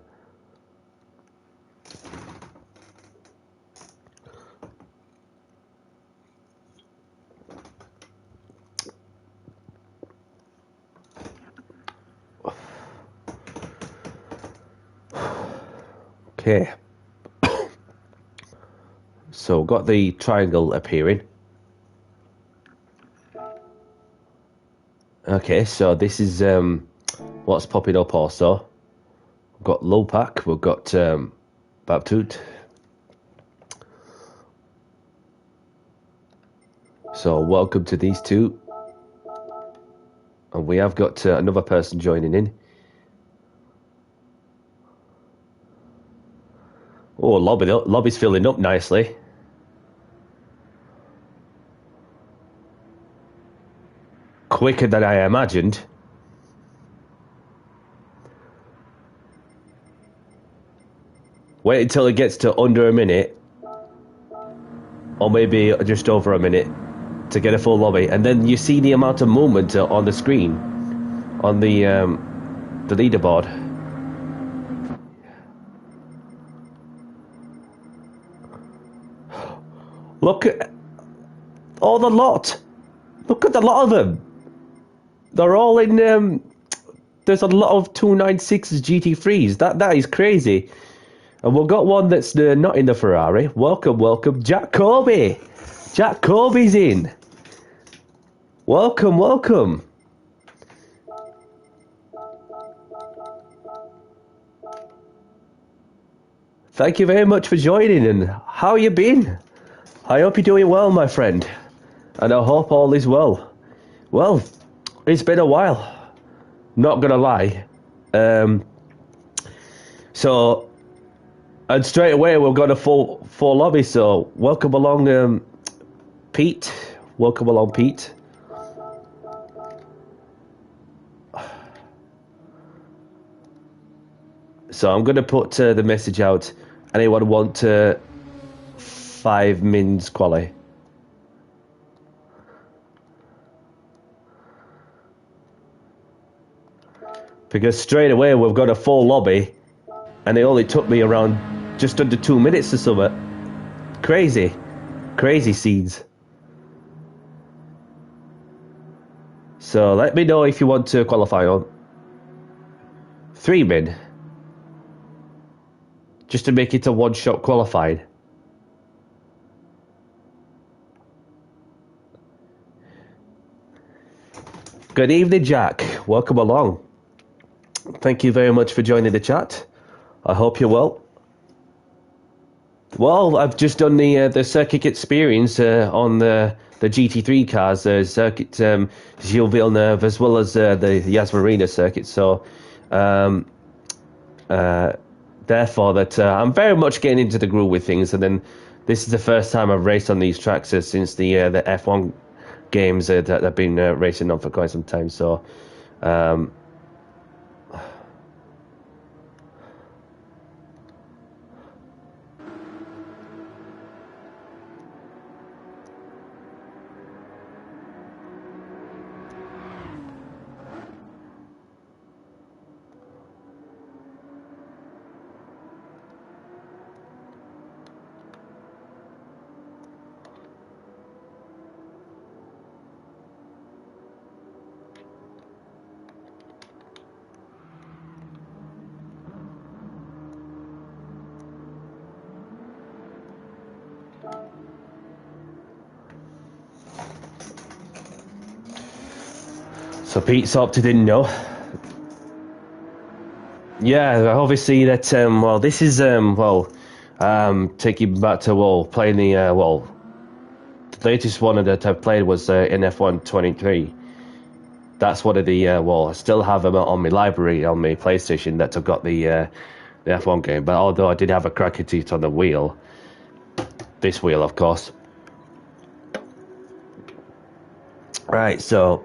Okay. So got the triangle appearing. Okay, so this is what's popping up also. We've got Lopak, we've got Baptut. So welcome to these two. And we have got another person joining in. Oh, lobby's filling up nicely. Quicker than I imagined. Wait until it gets to under a minute, or maybe just over a minute, to get a full lobby, and then you see the amount of movement on the screen, on the leaderboard. look at all the lot. Look at the lot of them. They're all in. There's a lot of 296s GT3s. That is crazy. And we've got one that's not in the Ferrari. Welcome, welcome, Jack Corby. Jack Corby's in. Welcome, welcome. Thank you very much for joining, and how you been? I hope you're doing well, my friend, and I hope all is well. Well, it's been a while, not gonna lie. So, and straight away we've got a full lobby, so welcome along, Pete. Welcome along, Pete. So I'm gonna put the message out. Anyone want 5 mins quali? Because straight away we've got a full lobby, and it only took me around just under 2 minutes to submit. Crazy, crazy seeds. So let me know if you want to qualify on 3 min. Just to make it a one-shot qualified. Good evening, Jack. Welcome along. Thank you very much for joining the chat. I hope you're well. Well, I've just done the circuit experience on the GT3 cars, circuit Gilles Villeneuve, as well as the Yas Marina circuit. So, therefore, that I'm very much getting into the groove with things. And then this is the first time I've raced on these tracks since the F1 games that I've been racing on for quite some time. So, so Pete's opted in, no. Yeah, obviously that, well, this is, taking back to, playing the, the latest one that I've played was in F1 23. That's one of the, I still have them on my library on my PlayStation that I've got the F1 game. But although I did have a crack at it on the wheel, this wheel, of course. Right, so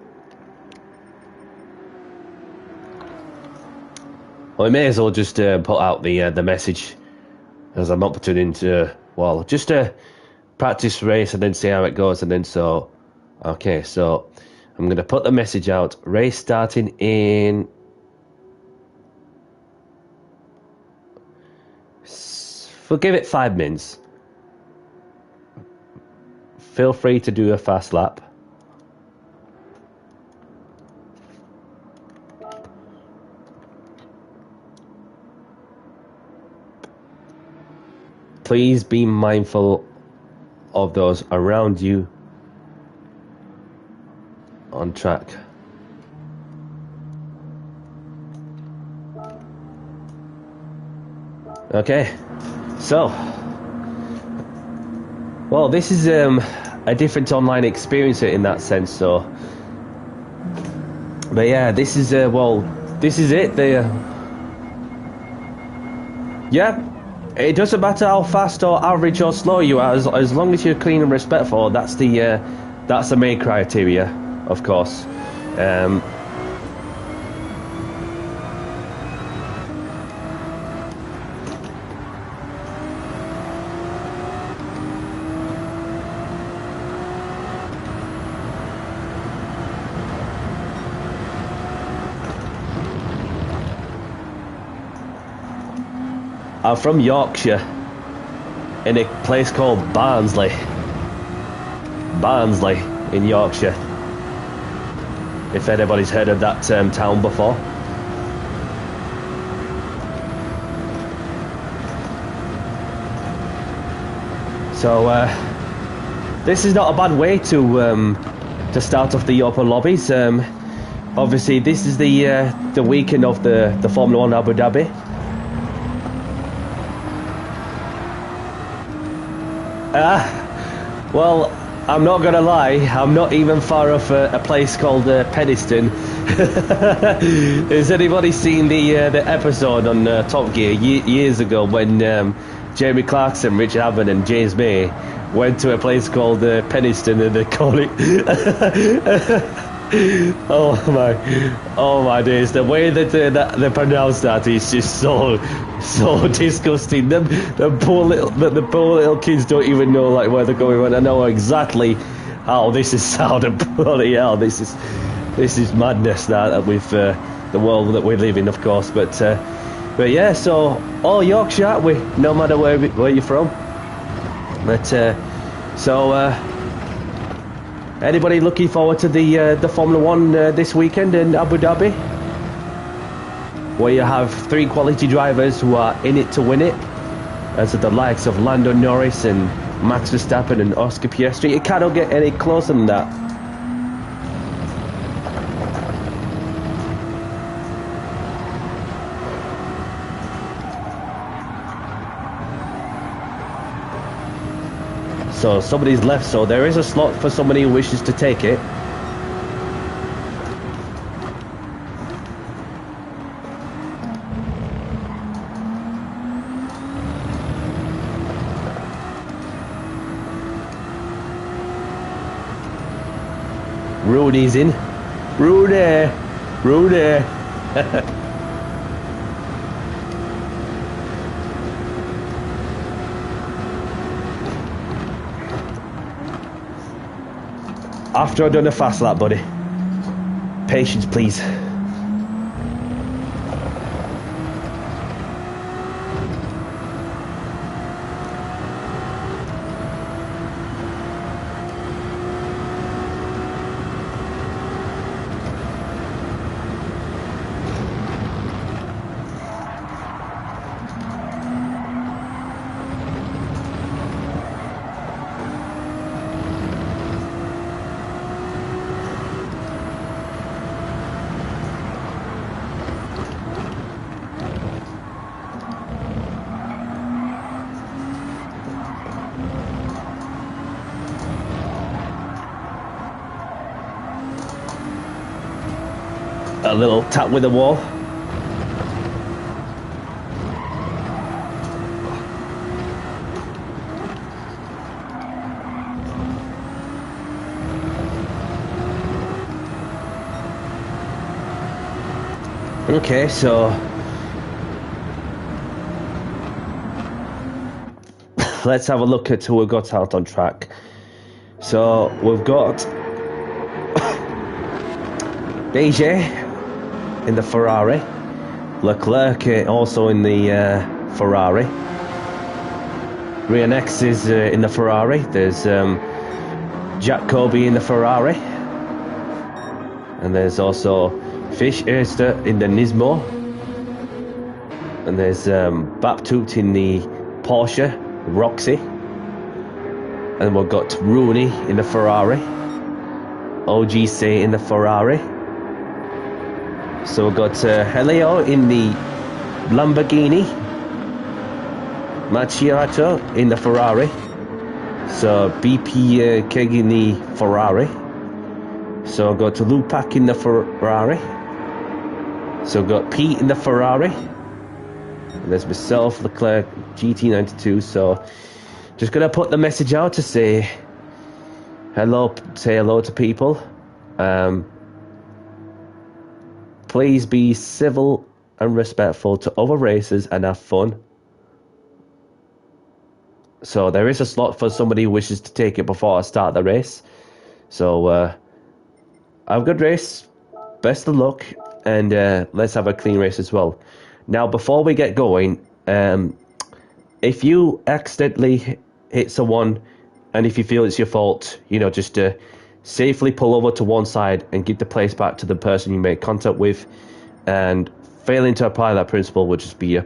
I may as well just put out the message, as I'm not putting into, just a practice race and then see how it goes. And then so, okay, so I'm going to put the message out. Race starting in, we'll give it 5 mins. Feel free to do a fast lap. Please be mindful of those around you on track. Okay, so, well, this is a different online experience in that sense, so, but yeah, this is, this is it, yeah. It doesn't matter how fast or average or slow you are, as long as you're clean and respectful. That's the main criteria, of course. I'm from Yorkshire, in a place called Barnsley. Barnsley in Yorkshire. If anybody's heard of that town before. So this is not a bad way to start off the Open lobbies. Obviously, this is the weekend of the Formula 1 Abu Dhabi. Well, I'm not gonna lie, I'm not even far off a place called Penistone. Has anybody seen the episode on Top Gear years ago when Jamie Clarkson, Richard Hammond and James May went to a place called Penistone, and they call it oh my days, the way that they pronounce that is just so disgusting. The poor little kids don't even know like where they're going. I know exactly how this is sounded. Bloody hell, this is madness that with the world that we live in, of course. But yeah, so all Yorkshire, aren't we? No matter where you're from. But anybody looking forward to the Formula 1 this weekend in Abu Dhabi, where you have 3 quality drivers who are in it to win it, as are the likes of Lando Norris and Max Verstappen and Oscar Piastri? It cannot get any closer than that. So somebody's left, so there is a slot for somebody who wishes to take it. Rudy's in. Rudy! After I've done a fast lap, buddy. Patience, please. A little tap with the wall. Okay, so let's have a look at who we've got out on track. So we've got DJ in the Ferrari, Leclerc also in the Ferrari, Rian X is in the Ferrari, there's Jack Kobe in the Ferrari, and there's also Fish Erster in the Nismo, and there's Baptut in the Porsche Roxy, and we've got Rooney in the Ferrari, OGC in the Ferrari. So we've got Helio in the Lamborghini, Macchiato in the Ferrari, so BP Keg in the Ferrari, so I've got Lupac in the Ferrari, so I've got Pete in the Ferrari, and there's myself, Leclerc, GT92, so just going to put the message out to say hello to people. Please be civil and respectful to other racers and have fun. So there is a slot for somebody who wishes to take it before I start the race. So have a good race, best of luck, and let's have a clean race as well. Now before we get going, if you accidentally hit someone And if you feel it's your fault, you know, just safely pull over to one side and give the place back to the person you made contact with. And failing to apply that principle would just be a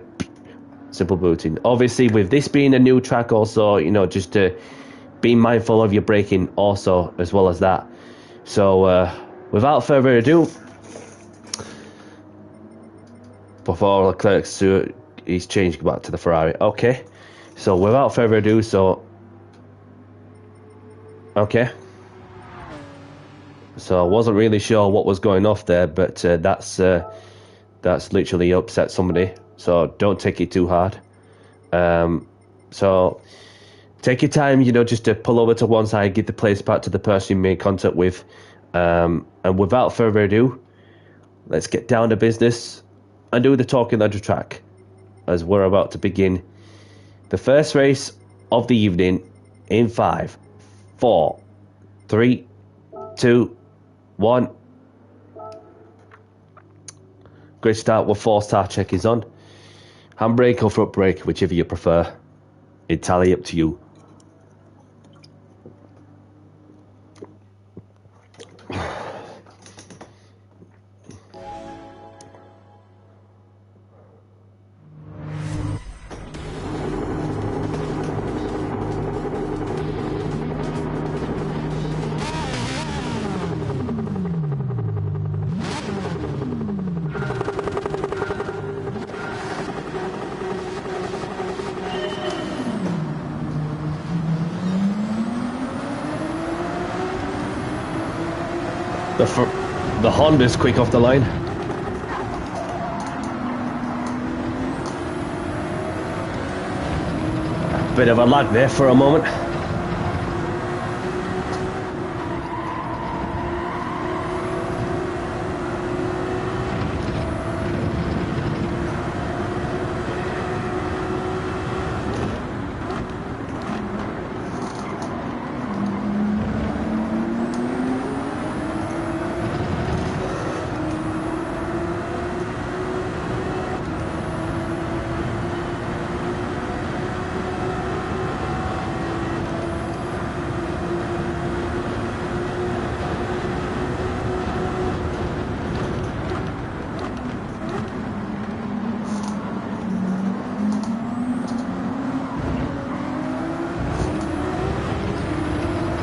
simple booting. Obviously, with this being a new track also, you know, just be mindful of your braking also, as well as that. So, without further ado, before Leclerc, he's changed back to the Ferrari. Okay, so without further ado, okay. So I wasn't really sure what was going off there, but that's literally upset somebody. So don't take it too hard. So take your time, you know, just to pull over to one side, get the place back to the person you made contact with. And without further ado, let's get down to business and do the talking on the track, as we're about to begin the first race of the evening in 5, 4, 3, 2, 1. Great start with 4-star check is on. Handbrake or foot brake, whichever you prefer. Entirely up to you. The Honda's quick off the line. Bit of a lag there for a moment.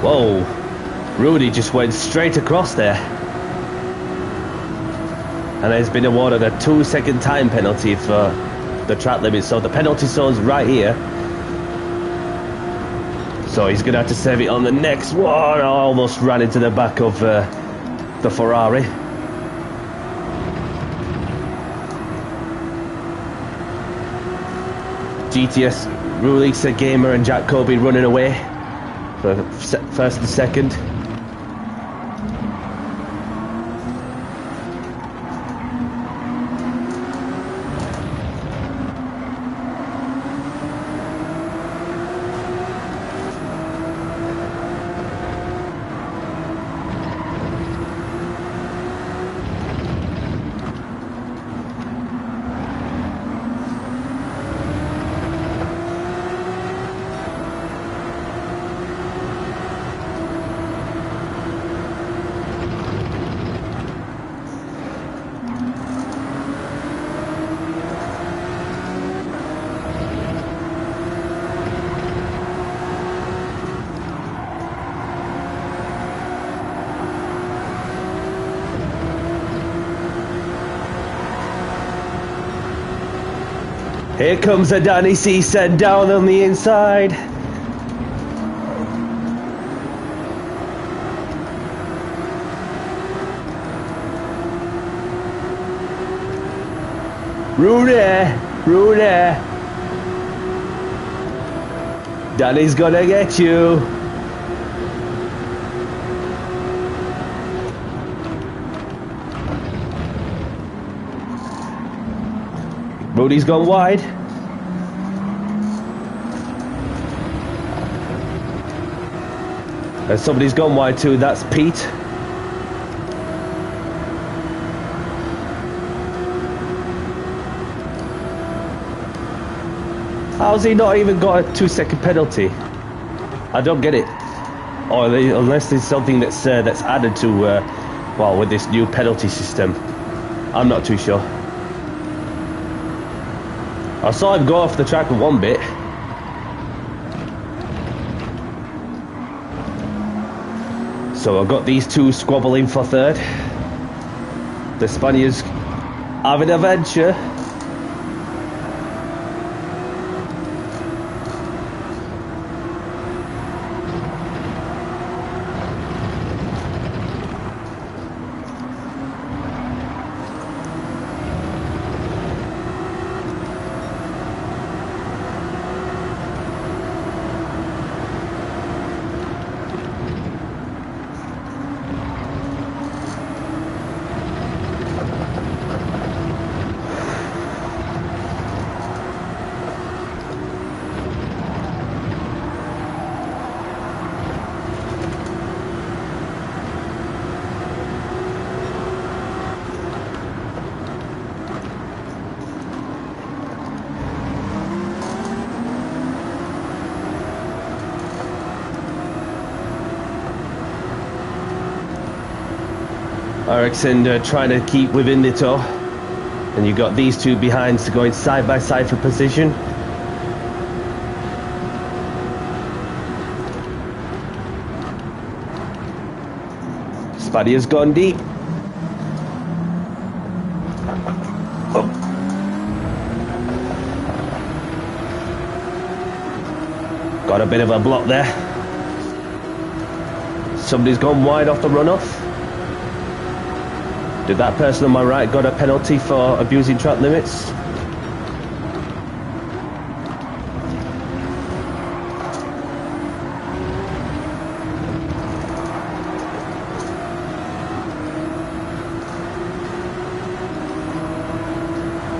Whoa, Rudy just went straight across there. And has been awarded a 2-second time penalty for the track limit. So the penalty zone's right here. So he's going to have to save it on the next one. I almost ran into the back of the Ferrari. GTS, Rulisa Gamer and Jack Kobe running away for first and second. Here comes a Danny C set down on the inside. Rudy. Danny's gonna get you. Rudy's gone wide. And somebody's gone wide too, that's Pete. How's he not even got a 2-second penalty? I don't get it. or unless there's something that's added to, well, with this new penalty system. I'm not too sure. I saw him go off the track with one bit. So I've got these two squabbling for third. The Spaniards having a venture. Ericsson trying to keep within the tow, and you've got these two behind going side by side for position. Spaniard's gone deep. Oh. Got a bit of a block there. Somebody's gone wide off the runoff. Did that person on my right got a penalty for abusing track limits?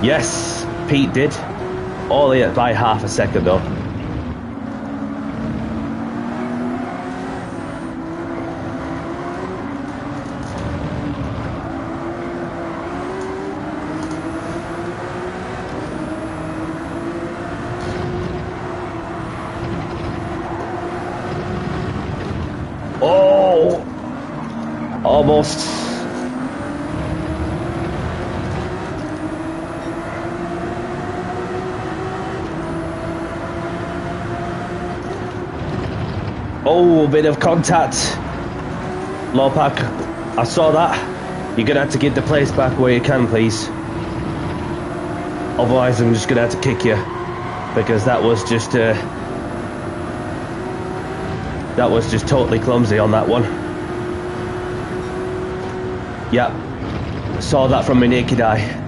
Yes, Pete did. Only by half a second though. Oh, almost. Oh, a bit of contact. Lopak, I saw that. You're gonna have to get the place back where you can, please. Otherwise, I'm just gonna have to kick you, because that was just totally clumsy on that one. Yep, saw that from my naked eye.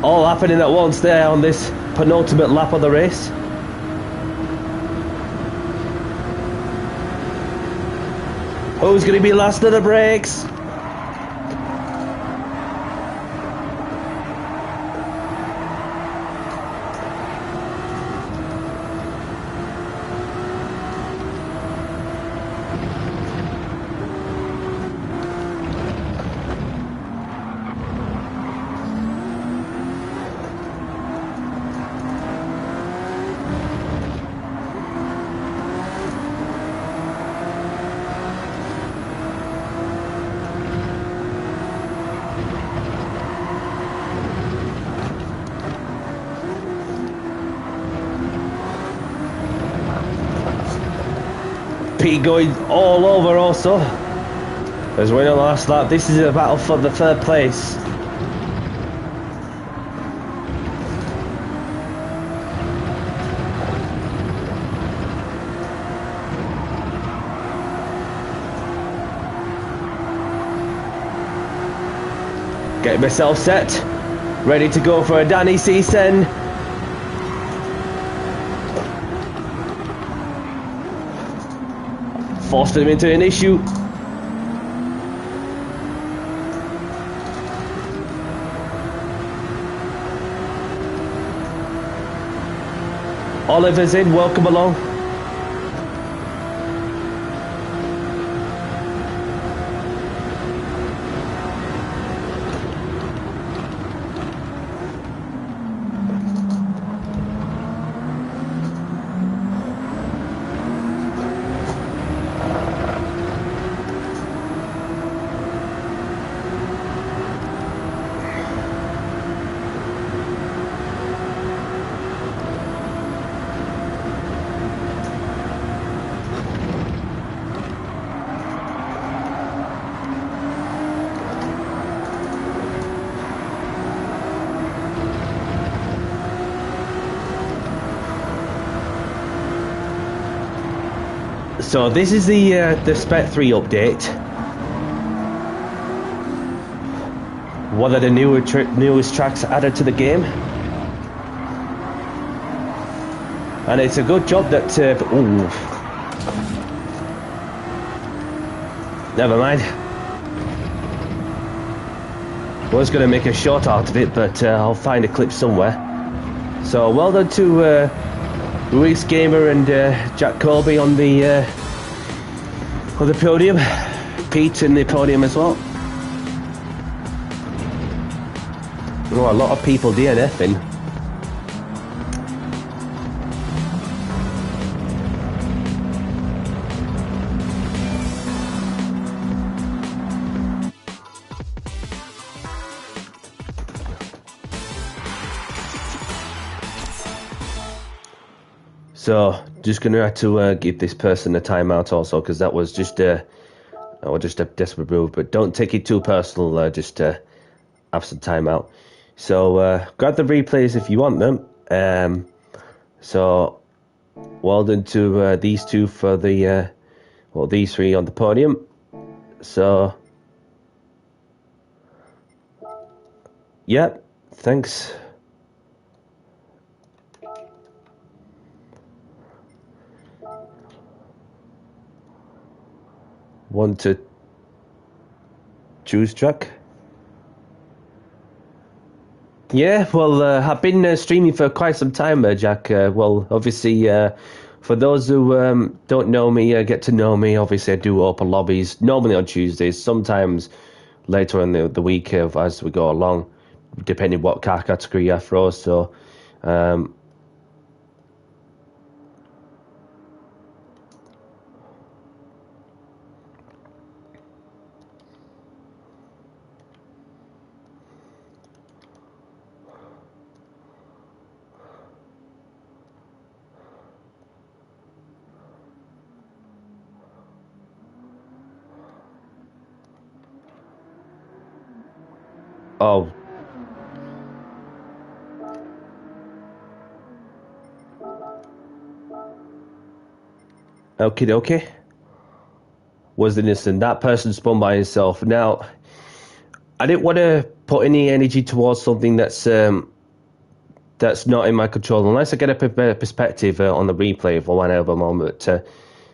All happening at once there on this penultimate lap of the race. Who's going to be last of the brakes? Pete going all over also as winner last lap. This is a battle for the third place. Getting myself set, ready to go for a Danny Seasen. forced him into an issue. Oliver's in, welcome along. So this is the Spec 3 update. One of the newest tracks added to the game. And it's a good job that... ooh. Never mind. I was going to make a short out of it, but I'll find a clip somewhere. So well done to Ruiz Gamer and Jack Colby on the podium. Pete in the podium as well. Oh, a lot of people DNFing. So, just gonna have to give this person a timeout also, because that was just a desperate move. But don't take it too personal. Just have some timeout. So, grab the replays if you want them. So, well done to these two for the these three on the podium. So, yeah, thanks. Want to choose track? Yeah, well, I've been streaming for quite some time, Jack. Well, obviously, for those who don't know me, get to know me, obviously I do open lobbies, normally on Tuesdays, sometimes later in the week as we go along, depending what car category I throw. So, oh. Okie dokie. Was innocent. That person spun by himself. Now, I didn't want to put any energy towards something that's not in my control, unless I get a perspective on the replay for whatever moment.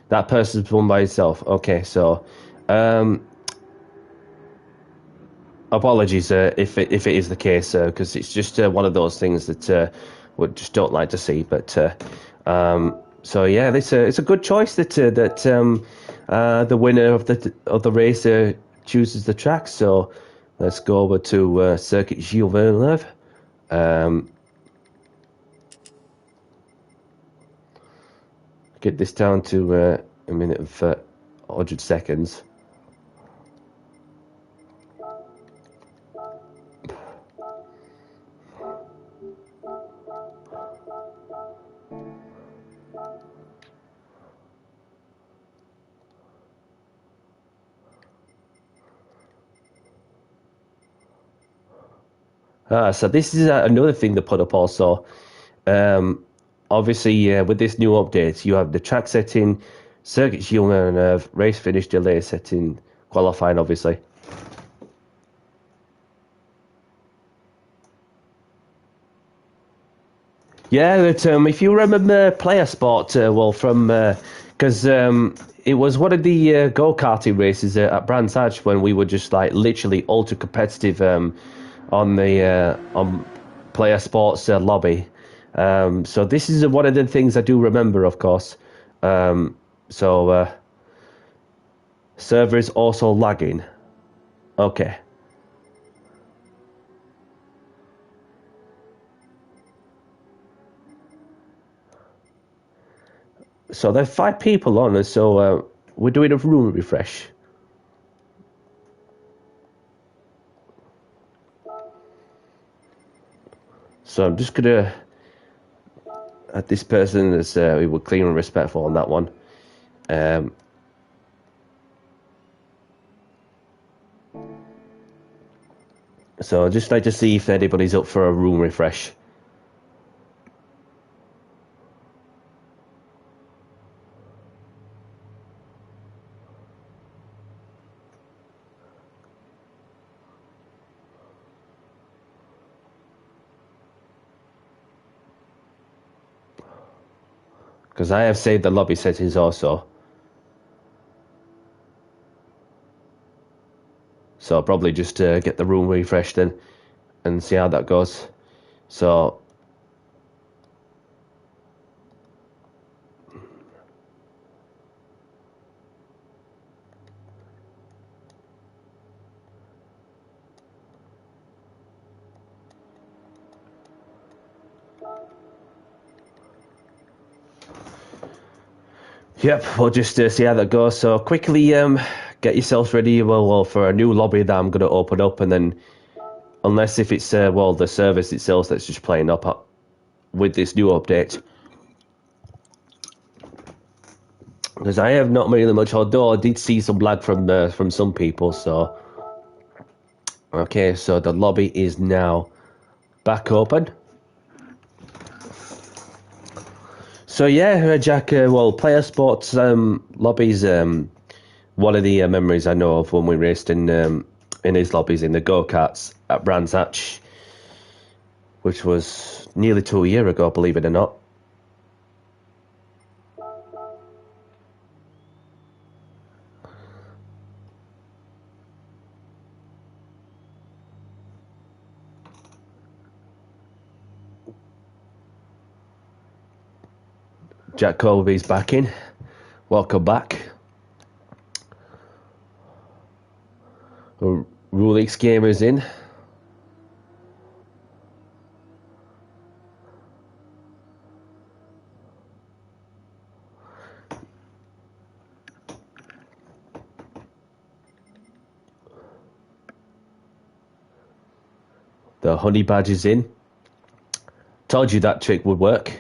That person's spun by himself. Okay, so apologies if it is the case, because it's just one of those things that we just don't like to see. But so yeah, it's a good choice that the winner of the race chooses the track. So let's go over to Circuit Gilles Villeneuve. Get this down to a minute of 100 seconds. So this is another thing to put up also. Obviously, with this new update, you have the track setting, circuit Gilles Villeneuve, race finish delay setting, qualifying, obviously. Yeah, that if you remember Player Sport, well, from because it was one of the go-karting races at Brands Hatch when we were just like literally ultra competitive on the on Player Sports lobby. So this is one of the things I do remember, of course. So server is also lagging. Okay. So there are 5 people on us, so we're doing a room refresh. So I'm just gonna add this person as we were clear and respectful on that one. So I'd just like to see if anybody's up for a room refresh. Because I have saved the lobby settings also. So I'll probably just get the room refreshed then and see how that goes. So yep, we'll just see how that goes. So quickly get yourselves ready well for a new lobby that I'm going to open up, and then unless if it's well the service itself that's just playing up with this new update. Because I have not really much, although I did see some lag from some people. So okay, so the lobby is now back open. So yeah, Jack. Well, player sports lobbies. One of the memories I know of when we raced in his lobbies in the go karts at Brands Hatch, which was nearly 2 years ago, believe it or not. Jack Colby's back in. Welcome back. Rulix Gamer's in. The Honey Badge is in. Told you that trick would work.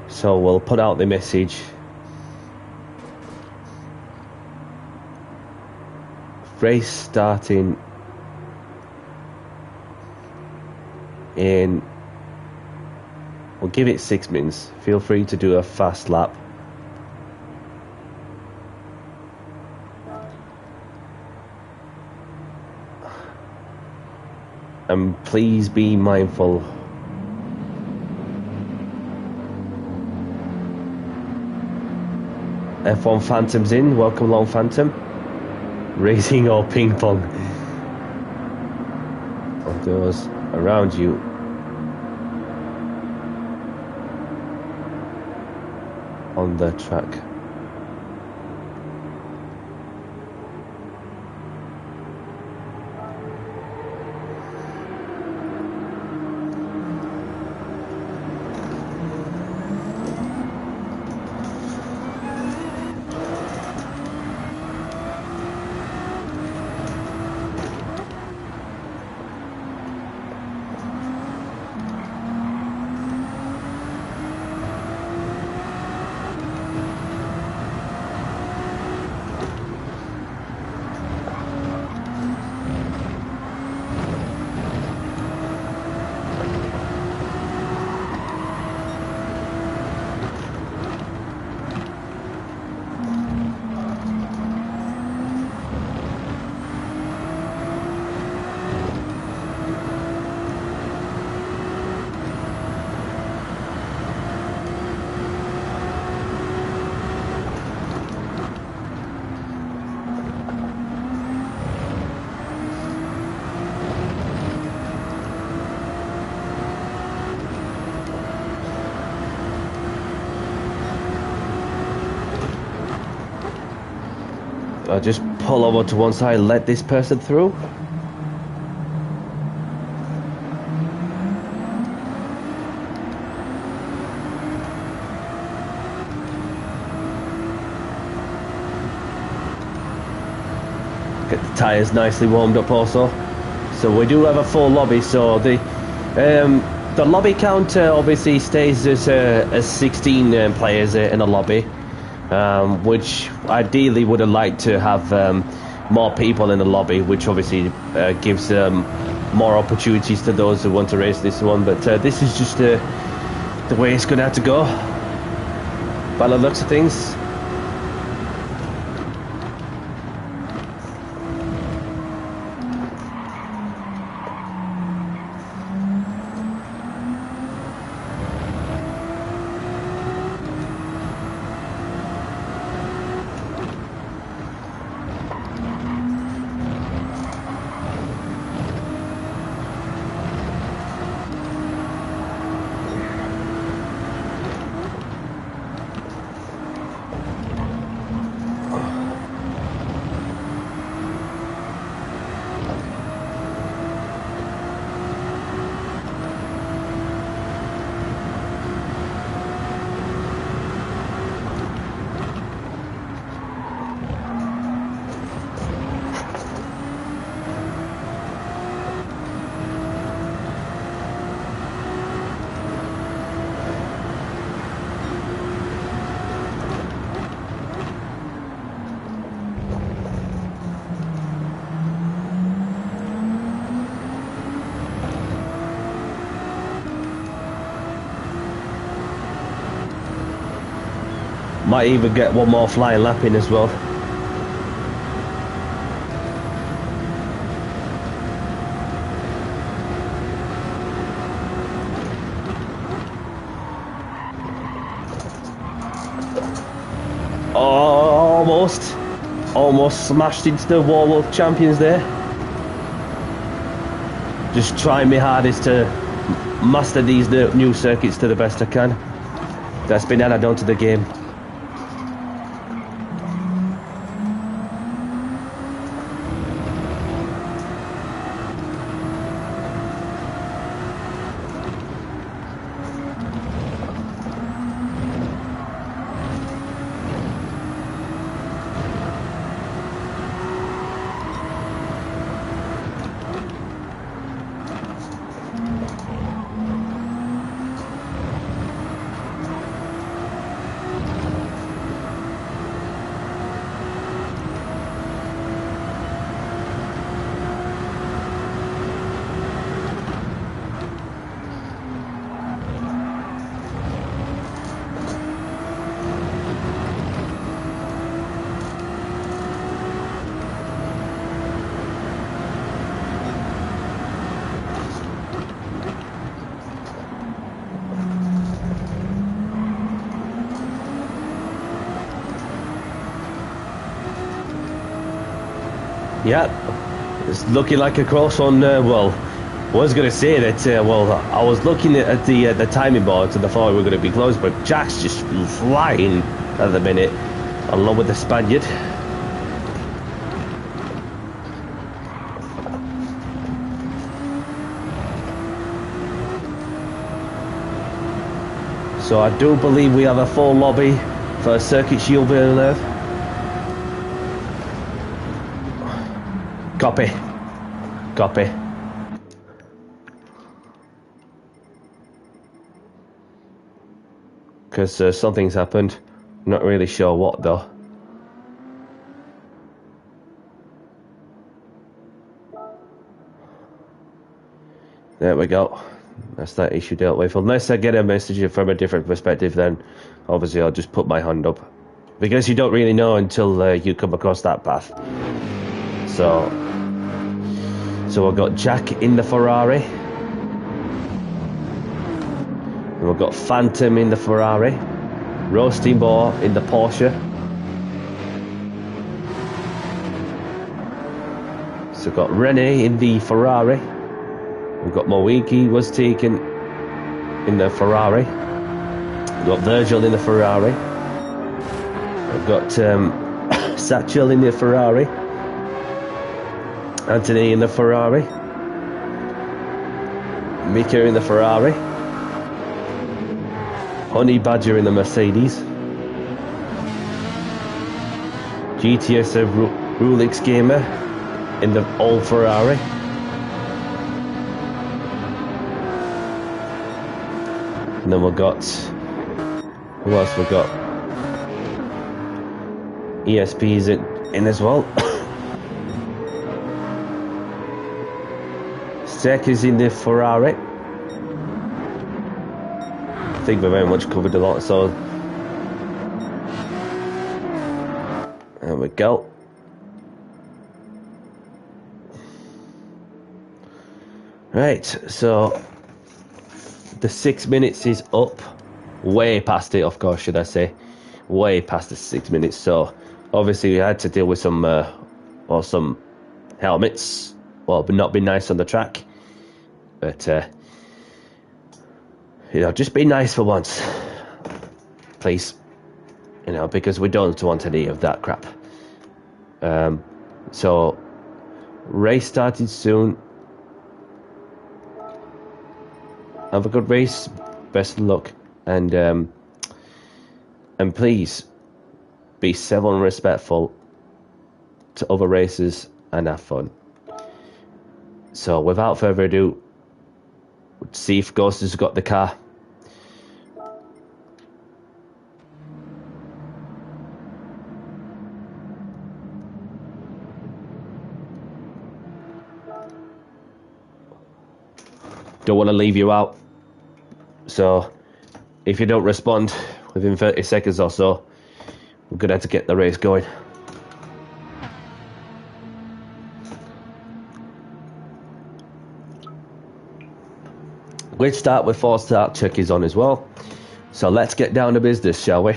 So we'll put out the message. Race starting in, we'll give it 6 minutes. Feel free to do a fast lap. And please be mindful. F1 Phantom's in. Welcome along, Phantom. Racing or ping pong. Of those around you. On the track. I just pull over to one side and let this person through? Get the tyres nicely warmed up also. So we do have a full lobby, so the lobby count obviously stays as 16 players in a lobby, which ideally would have liked to have more people in the lobby, which obviously gives more opportunities to those who want to race this one. But this is just the way it's going to have to go by the looks of things. Might even get one more flying lap in as well. Oh, almost smashed into the wall of champions there. Just trying my hardest to master these new circuits to the best I can. That's been added onto the game. Yeah, it's looking like a close one. Well, I was going to say that, well, I was looking at the timing boards and I thought we were going to be close, but Jack's just flying at the minute, along with the Spaniard. So I do believe we have a full lobby for Circuit Gilles Villeneuve. Copy. Copy. Because something's happened. Not really sure what though. There we go. That's that issue dealt with. Unless I get a message from a different perspective, then obviously I'll just put my hand up. Because you don't really know until you come across that path. So I've got Jack in the Ferrari. And we've got Phantom in the Ferrari. Roasting Boar in the Porsche. So we've got Rene in the Ferrari. We've got Moiki was taken in the Ferrari. We've got Virgil in the Ferrari. We've got Satchel in the Ferrari. Anthony in the Ferrari. Mika in the Ferrari. Honey Badger in the Mercedes. GTS Rulix Gamer in the old Ferrari. And then we've got, who else we got? ESP's in as well. Stek is in the Ferrari. I think we've very much covered a lot, so there we go. Right, so the 6 minutes is up. Way past it, of course, should I say. Way past the 6 minutes. So obviously we had to deal with some helmets. Well, but not be nice on the track. But you know, just be nice for once, please. You know, because we don't want any of that crap. So race started soon. Have a good race. Best of luck, and please be civil and respectful to other racers and have fun. So without further ado, let's see if Ghost has got the car. Don't want to leave you out. So if you don't respond within 30 seconds or so, we're going to have to get the race going. We'll start with 4 start check is on as well. So let's get down to business, shall we?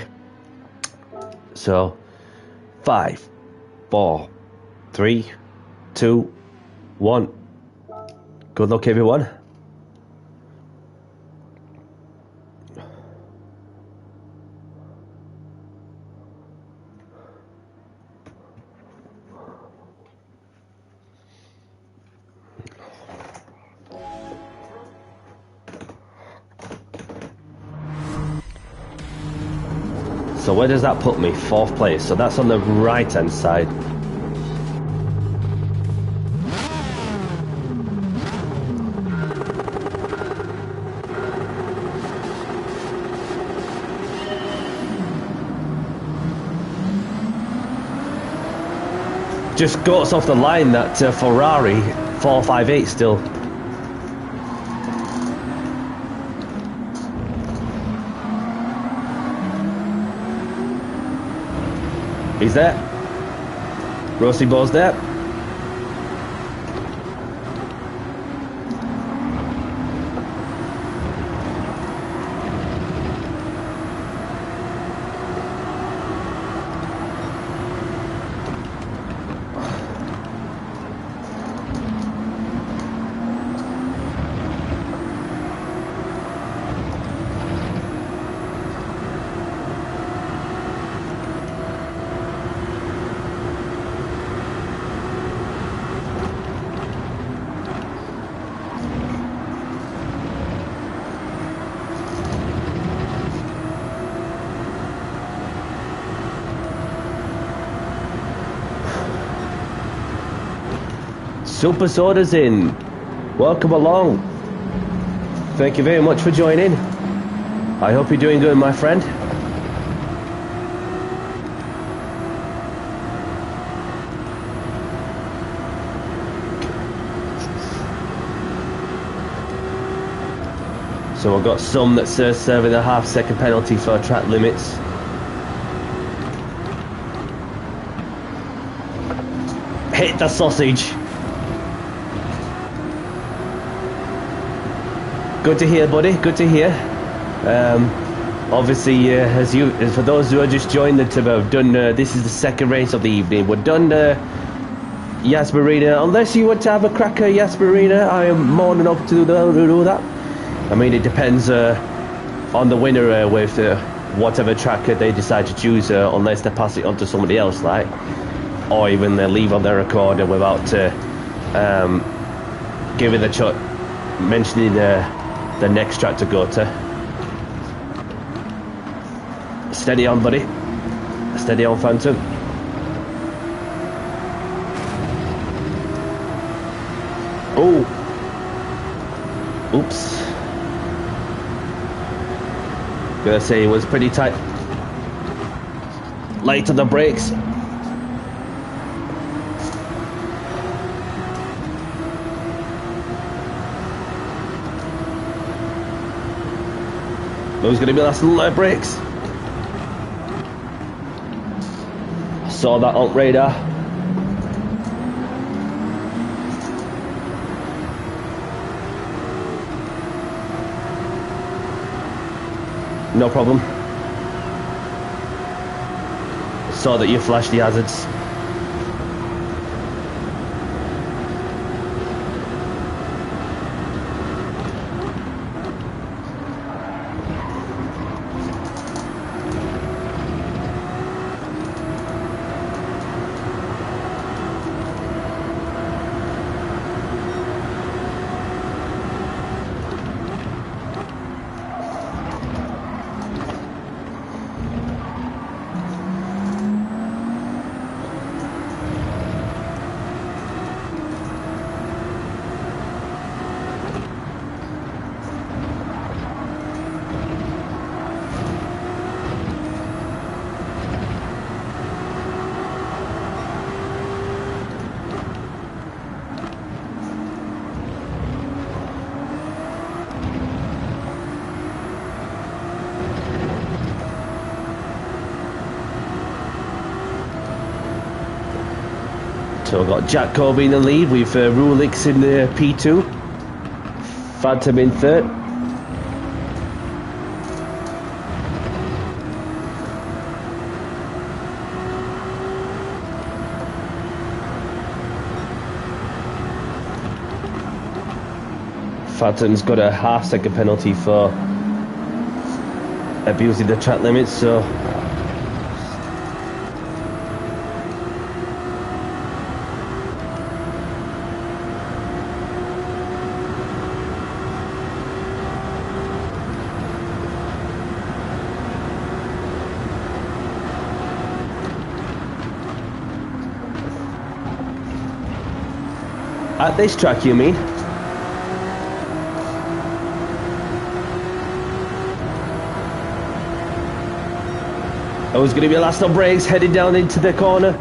So 5, 4, 3, 2, 1. Good luck, everyone. So where does that put me? 4th place. So that's on the right hand side. Just goes off the line that Ferrari 458 still. He's there. Rossi Ball's there. Super Soda's in. Welcome along. Thank you very much for joining. I hope you're doing good, my friend. So I've got some that serving a half-second penalty for track limits. Hit the sausage. Good to hear, buddy. Good to hear. Obviously, for those who have just joined, that have done. This is the second race of the evening. We're done. Yas Marina. Unless you want to have a cracker, Yas Marina, I am more than up to do that. I mean, it depends on the winner with whatever tracker they decide to choose, unless they pass it on to somebody else, like, or even they leave on their recorder without giving the mentioning the next track to go to. Steady on, buddy. Steady on, Phantom. Oh. Oops. Gonna say it was pretty tight. Late on the brakes. Who's gonna be last light brakes? Saw that on radar. No problem. Saw that you flashed the hazards. So I've got Jack Colby in the lead with Rulix in the P2, Phantom in third. Phantom's got a half-second penalty for abusing the track limits, so at this track, you mean? I was going to be last on brakes, headed down into the corner.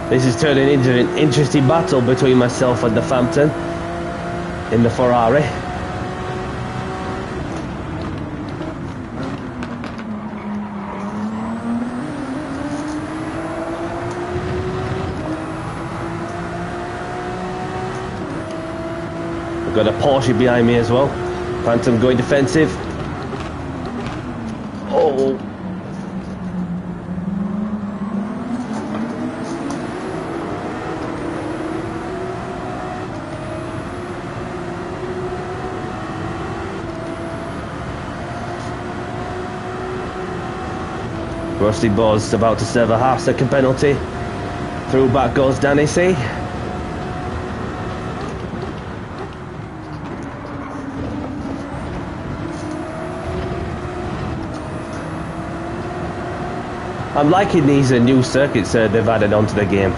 This is turning into an interesting battle between myself and the Phantom in the Ferrari. I've got a Porsche behind me as well. Phantom going defensive. Oh. Rusty Ball's about to serve a half-second penalty. Through back goes Danny C. I'm liking these new circuits they've added onto the game,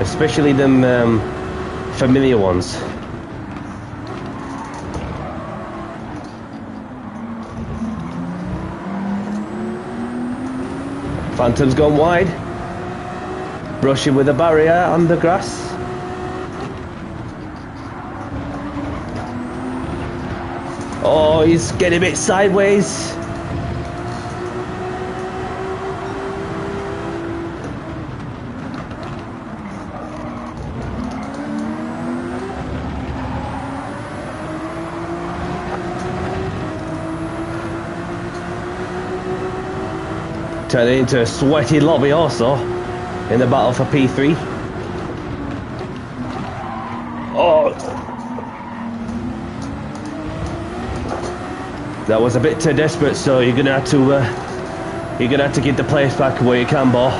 especially them familiar ones. Phantom's gone wide, brushing with the barrier on the grass. Oh, he's getting a bit sideways. Turning into a sweaty lobby also in the battle for P3. Oh, that was a bit too desperate. So you're gonna have to get the place back where you can, boy.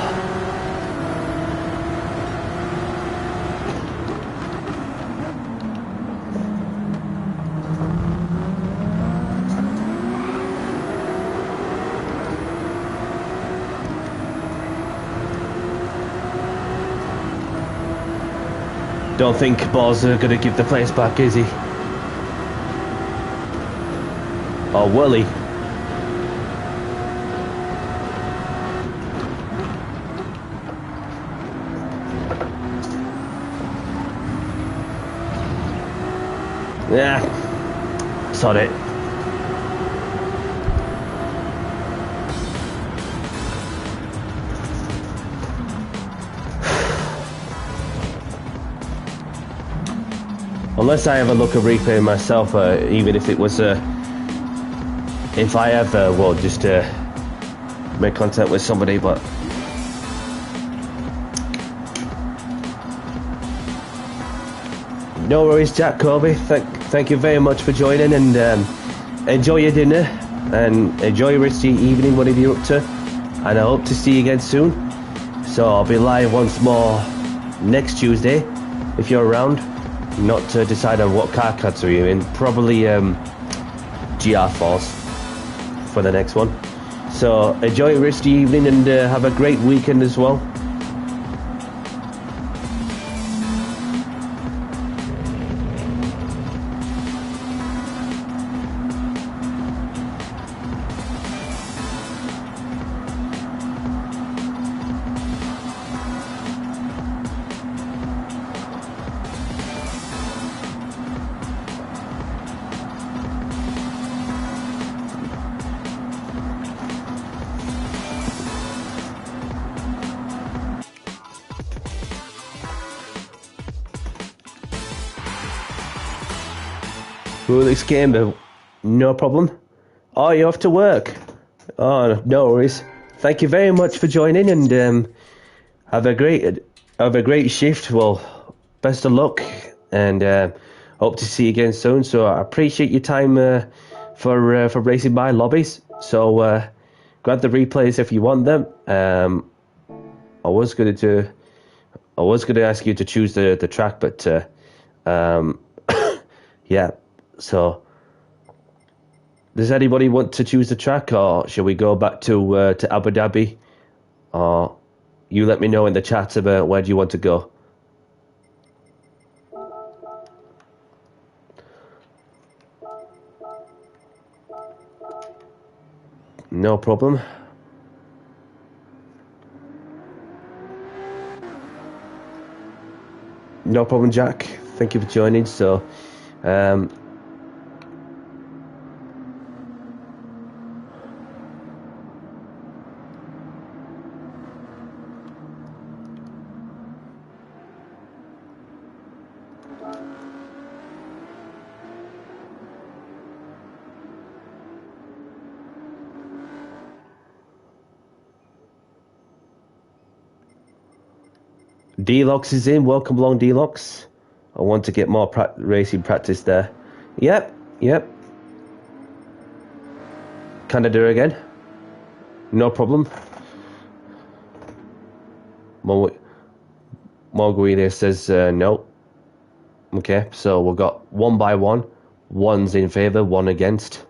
Don't think Boz are gonna give the place back, is he? Or will he? Yeah, sod it. Unless I have a look at replay myself, even if it was if I have, well, just make contact with somebody, but no worries, Jack Kobe. Thank you very much for joining, and enjoy your dinner and enjoy your rest of your evening, whatever you're up to. And I hope to see you again soon. So I'll be live once more next Tuesday if you're around. Not to decide on what car category you're in. Probably GR4s for the next one. So enjoy the rest of the evening and have a great weekend as well. This game, no problem. Oh, you're off to work. Oh, no worries. Thank you very much for joining, and have a great shift. Well, best of luck, and hope to see you again soon. So I appreciate your time for racing by lobbies. So grab the replays if you want them. I was gonna ask you to choose the track, but yeah. So, does anybody want to choose the track, or shall we go back to Abu Dhabi? Or you let me know in the chat about where do you want to go. No problem. No problem, Jack. Thank you for joining. So, D-Lox is in. Welcome along, D-Lox. I want to get more racing practice there. Yep. Canada again. No problem. Marguerite says no. Okay, so we've got 1 by 1. One's in favour, 1 against.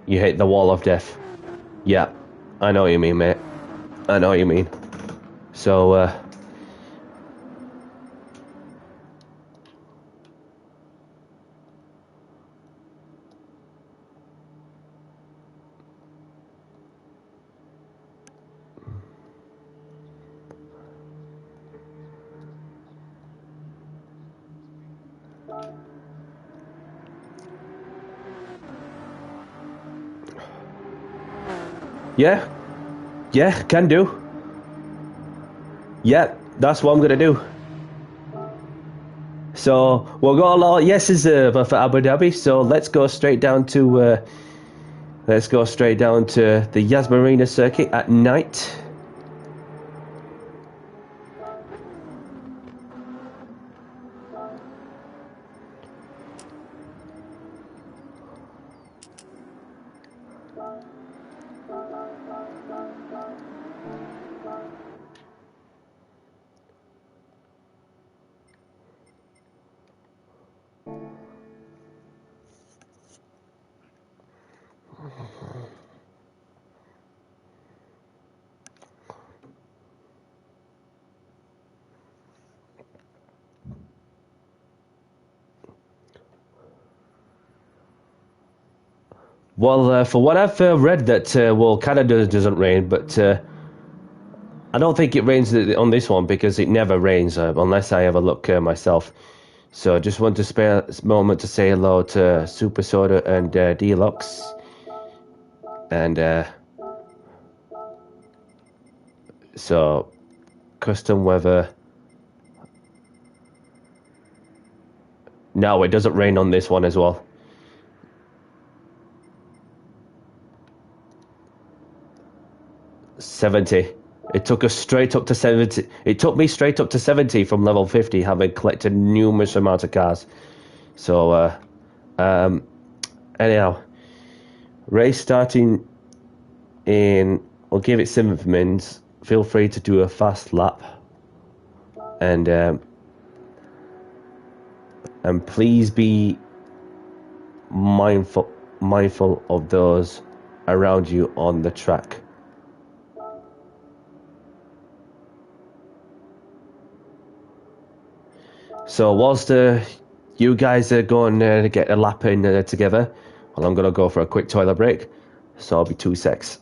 You hit the wall of death. Yeah, I know what you mean, mate. I know what you mean. So, Yeah, yeah, can do. Yeah, that's what I'm gonna do. So we'll got a lot of yeses for Abu Dhabi. So let's go straight down to the Yas Marina circuit at night. Well, for what I've read, that Canada doesn't rain, but I don't think it rains on this one because it never rains unless I have a look myself. So I just want to spare this moment to say hello to Super Soda and Deluxe, and so custom weather. No, it doesn't rain on this one as well. $70. It took us straight up to 70. It took me straight up to 70 from level 50, having collected numerous amounts of cars. So, anyhow, race starting in. We'll give it 7 minutes. Feel free to do a fast lap, and please be mindful of those around you on the track. So whilst you guys are going to get a lap in together, well, I'm going to go for a quick toilet break, so I'll be 2 secs.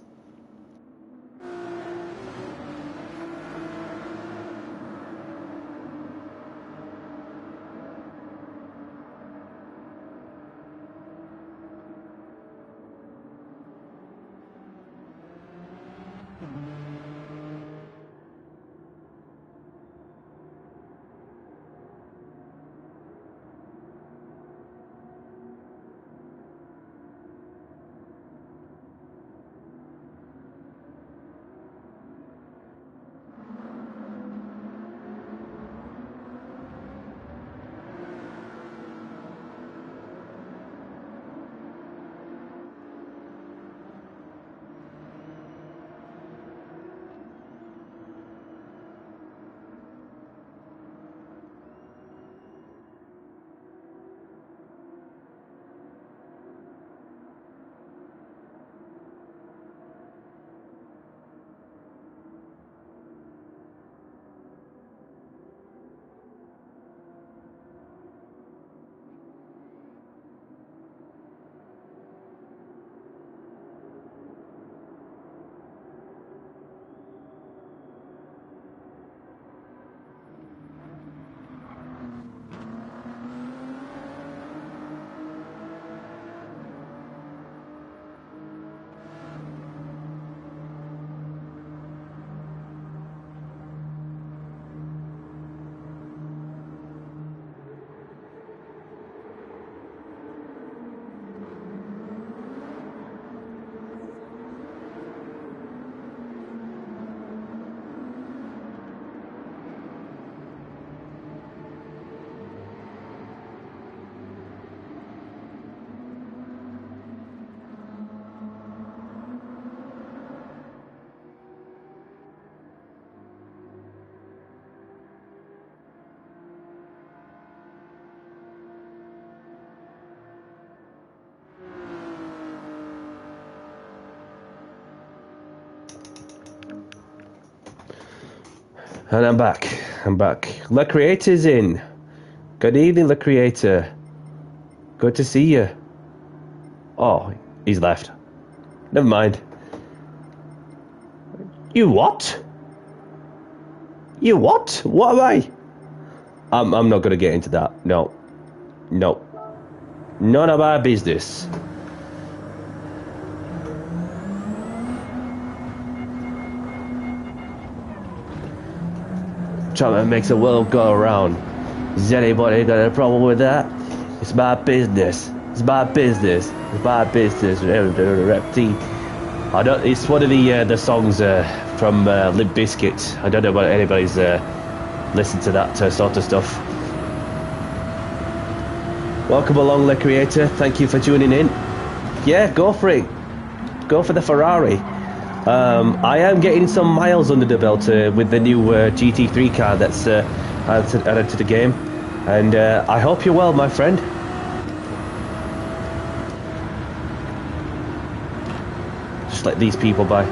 And I'm back. Le Creator's in. Good evening, Le Creator. Good to see you. Oh, he's left. Never mind. You what? You what? What am I? I'm not gonna get into that. No. None of our business. Trump makes the world go around. Is anybody got a problem with that? It's my business. It's my business. It's my business. I don't. It's one of the songs from Limp Bizkit. I don't know about anybody's listened to that sort of stuff. Welcome along, Le Creator. Thank you for tuning in. Yeah, go for it. Go for the Ferrari. I am getting some miles under the belt with the new GT3 car that's added to the game. And I hope you're well, my friend. Just let these people by.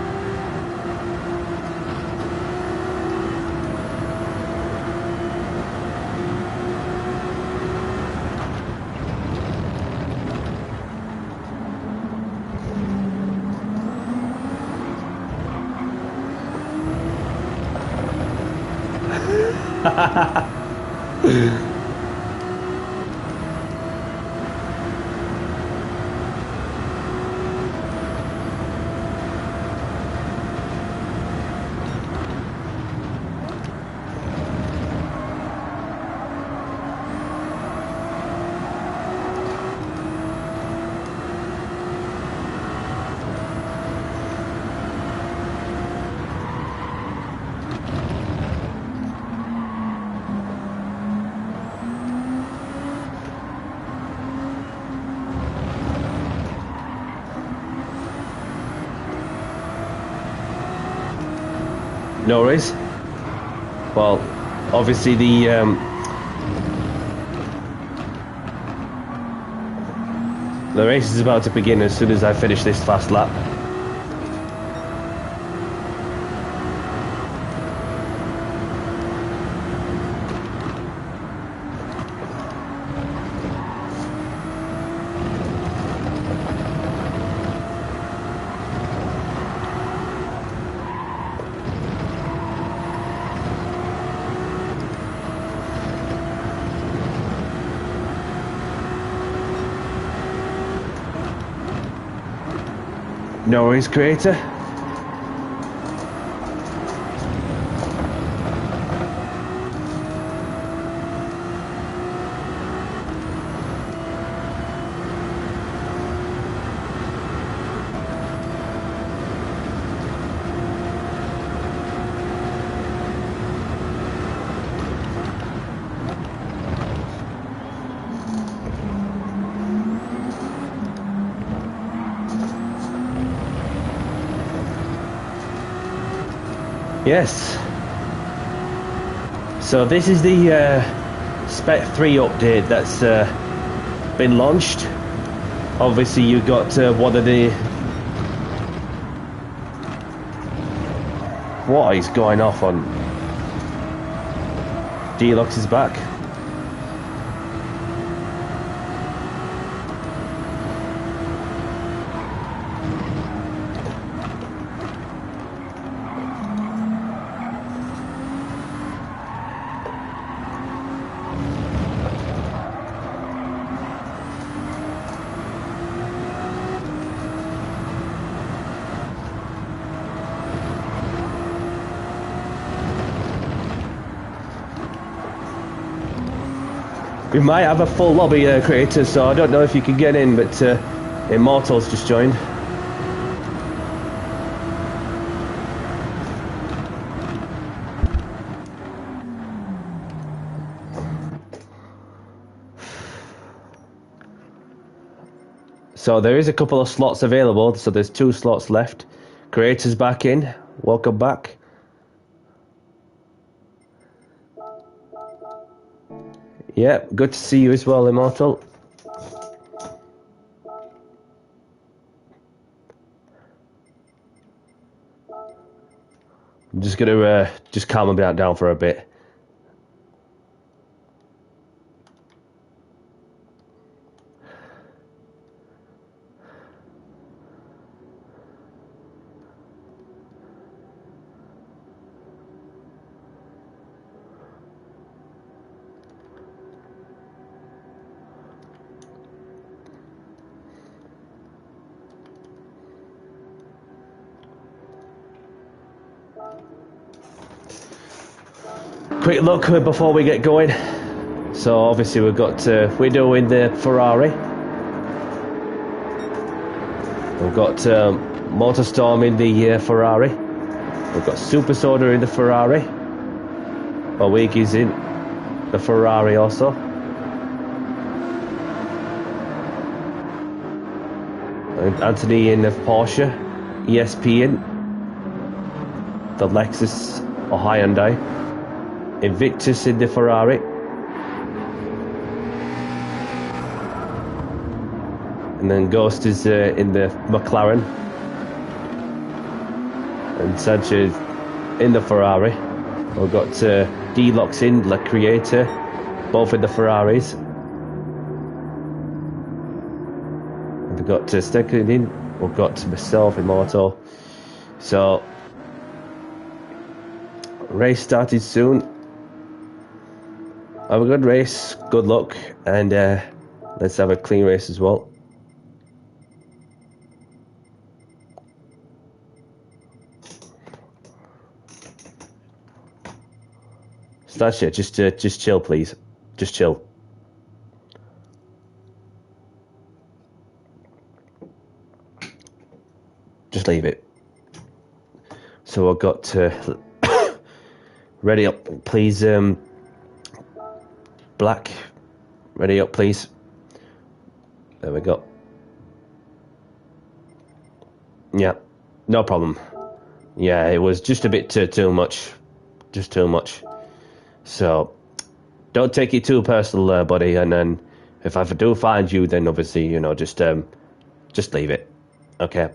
No worries. Well, obviously the race is about to begin as soon as I finish this fast lap. No worries, Creator. Yes. So this is the Spec 3 update that's been launched. Obviously you got one of the... What is going off on... Deluxe is back. We might have a full lobby Creator, so I don't know if you can get in, but Immortal's just joined. So there is a couple of slots available, so there's 2 slots left. Creator's back in. Welcome back. Yeah, good to see you as well, Immortal. I'm just gonna just calm him down for a bit. quick look before we get going. So obviously we're doing the Ferrari. We've got Motorstorm in the Ferrari. We've got Super Soda in the Ferrari. Owigi's in the Ferrari also. And Anthony in the Porsche. ESP in the Lexus or Hyundai. Invictus in the Ferrari. And then Ghost is in the McLaren. And Sanchez in the Ferrari. We've got D-Locks in, La Creator, both in the Ferraris. And we've got Steckling in. We've got myself in Moto. So, race started soon. Have a good race, good luck, and let's have a clean race as well. Stasha, just chill, please. Just chill. Just leave it. So I've got to ready up, please. Black, ready up, please. There we go. Yeah, no problem. Yeah, it was just a bit too much. Just too much. So, don't take it too personal, buddy. And then, if I do find you, then obviously, you know, just leave it. Okay.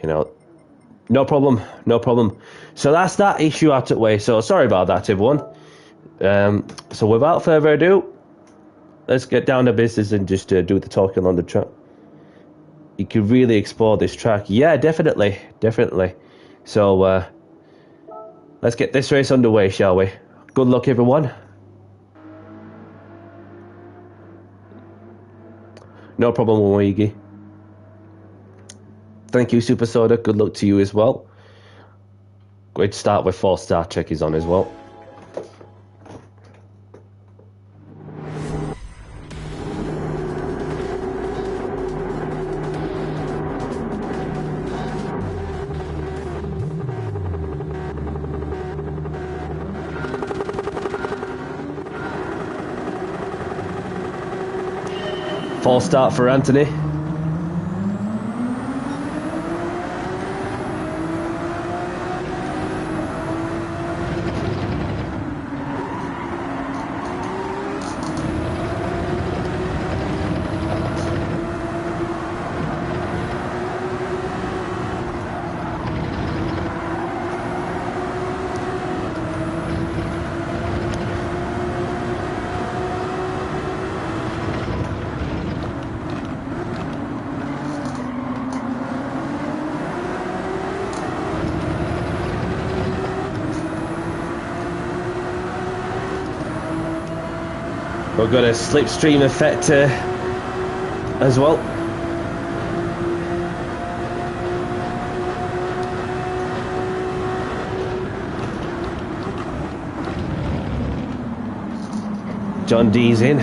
You know, no problem, no problem. So that's that issue out of the way. So sorry about that, everyone. So without further ado, let's get down to business and just do the talking on the track. You could really explore this track. Yeah, definitely. So let's get this race underway, shall we? Good luck, everyone. No problem, Wiggy. Thank you, Super Soda. Good luck to you as well. Great start with 4-star check is on as well. False start for Anthony. We've got a slipstream effect as well. John D's in.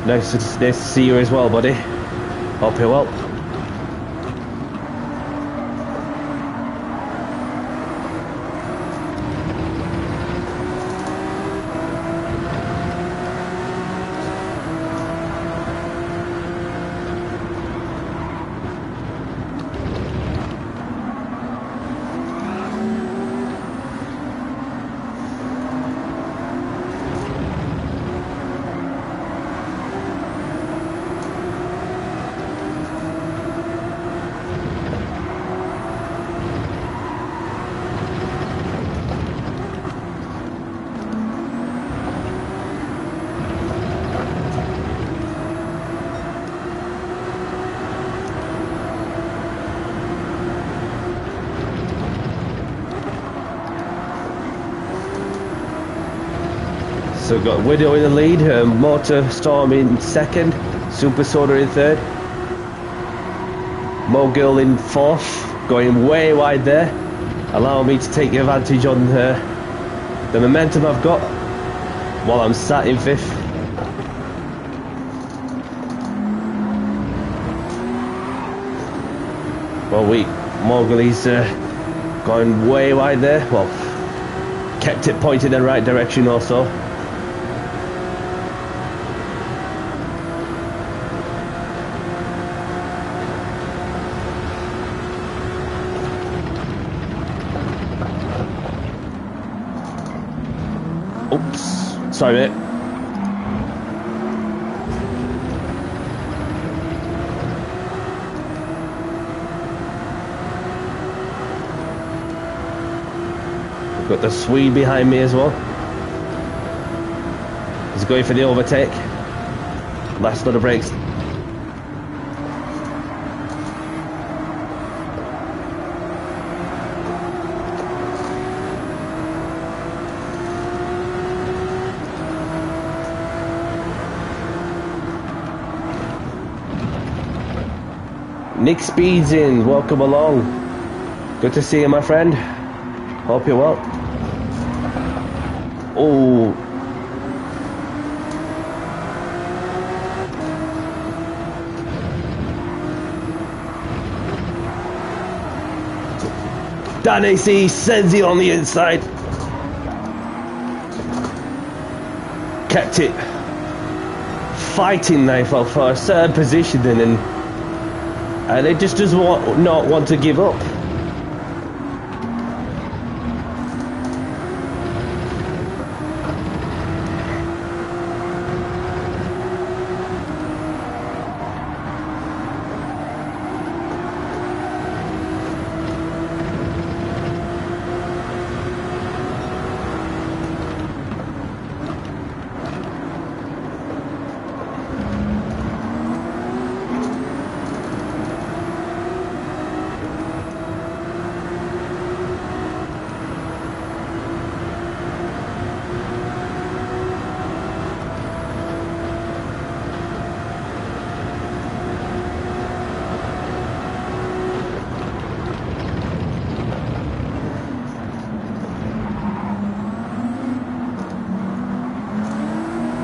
Nice to see you as well, buddy. Hope you're well. So we've got Widow in the lead, Motor Storm in second, Super Soda in third, Mogul in fourth, going way wide there, allowing me to take advantage on the momentum I've got while I'm sat in fifth. Well, Mogul is going way wide there. Well, kept it pointed in the right direction also. Oops, sorry mate. Got the Swede behind me as well. He's going for the overtake. Last lot of brakes. Nick Speed's in, welcome along. Good to see you, my friend. Hope you're well. Oh. Danny C sends it on the inside. Kept it fighting now for a certain positioning, and it just does not want to give up.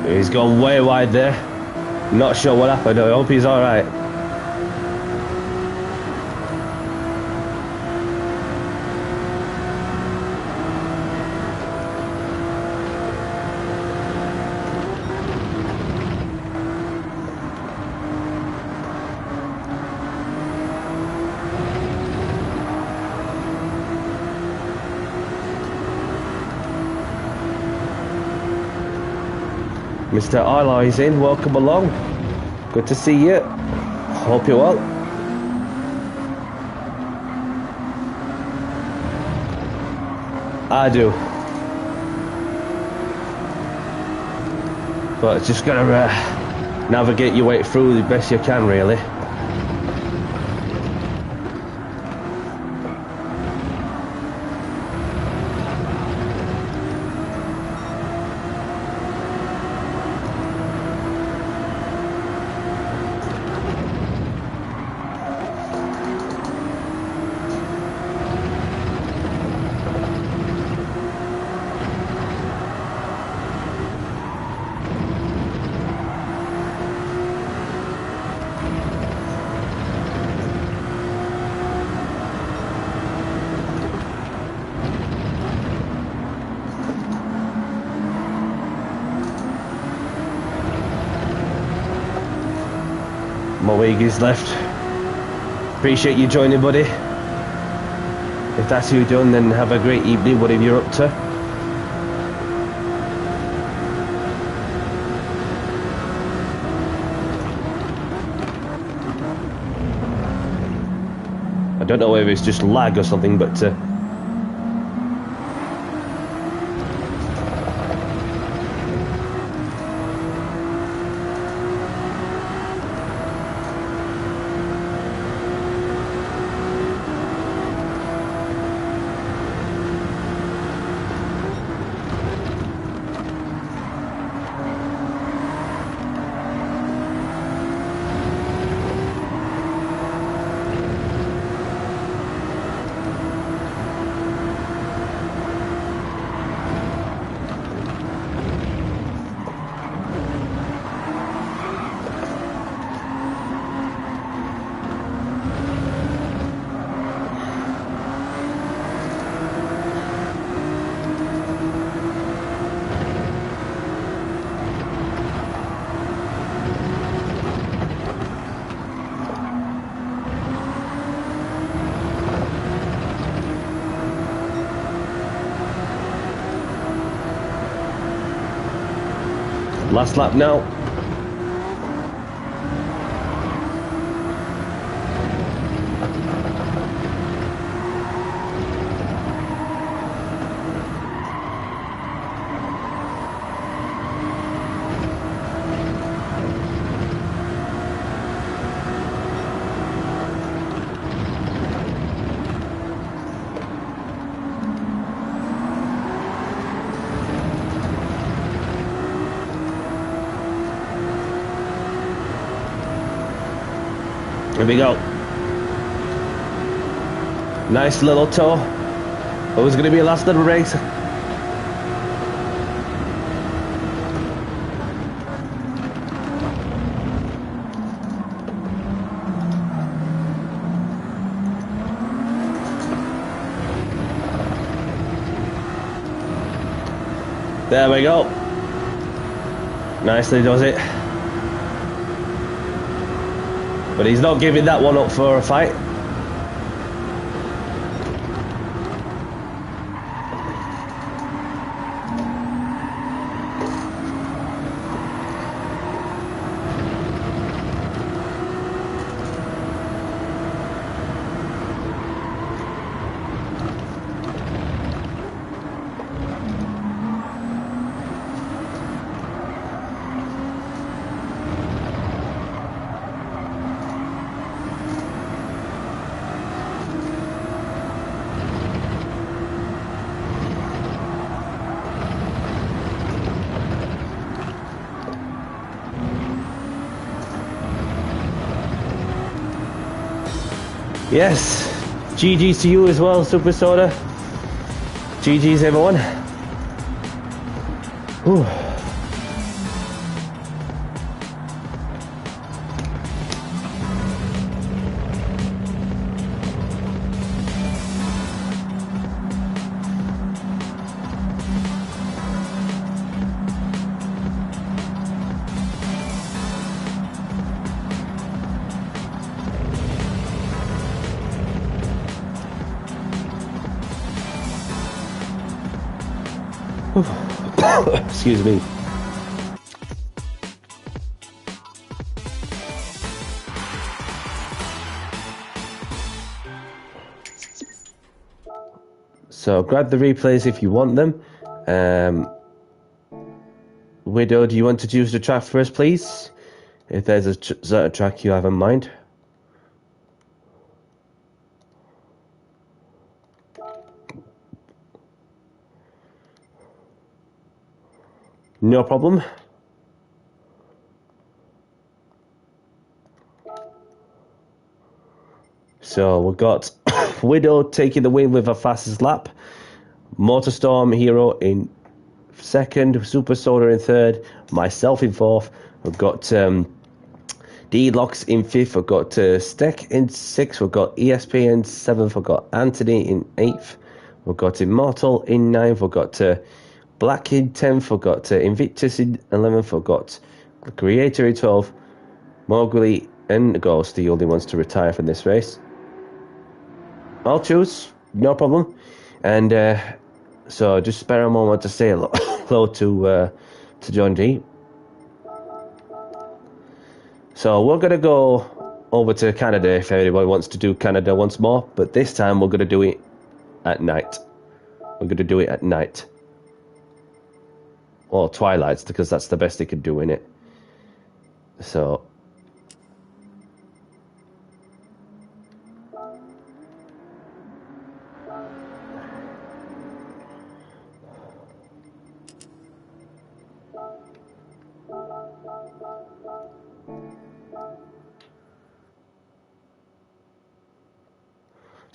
He's gone way wide there. Not sure what happened. I hope he's alright. Mr. Alloy's in, welcome along. Good to see you. Hope you're well. I do. But just gotta navigate your way through the best you can, really. Moegi's left. Appreciate you joining, buddy. If that's who you're doing, then have a great evening, whatever you're up to. I don't know whether it's just lag or something, but Last lap now. Here we go. Nice little toe. It was going to be a last little race. There we go. Nicely does it. But he's not giving that one up for a fight. Yes, GG's to you as well, Super Soda. GG's everyone. Whew. Excuse me. So grab the replays if you want them. Widow, do you want to choose the track first, please? If there's a certain track you have in mind. No problem. So we've got Widow taking the win with her fastest lap. Motorstorm Hero in second. Super Soda in third. Myself in fourth. We've got D-Locks in fifth. We've got Steck in sixth. We've got ESP in seventh. We've got Anthony in eighth. We've got Immortal in ninth. We've got Black in 10th, we've got Invictus in 11th, we've got Creator in 12th, Mowgli and Ghost, the only ones to retire from this race. I'll choose, no problem. And so just spare a moment to say hello to John G. So we're going to go over to Canada if anybody wants to do Canada once more, but this time we're going to do it at night. We're going to do it at night. Or twilights, because that's the best they could do in it. So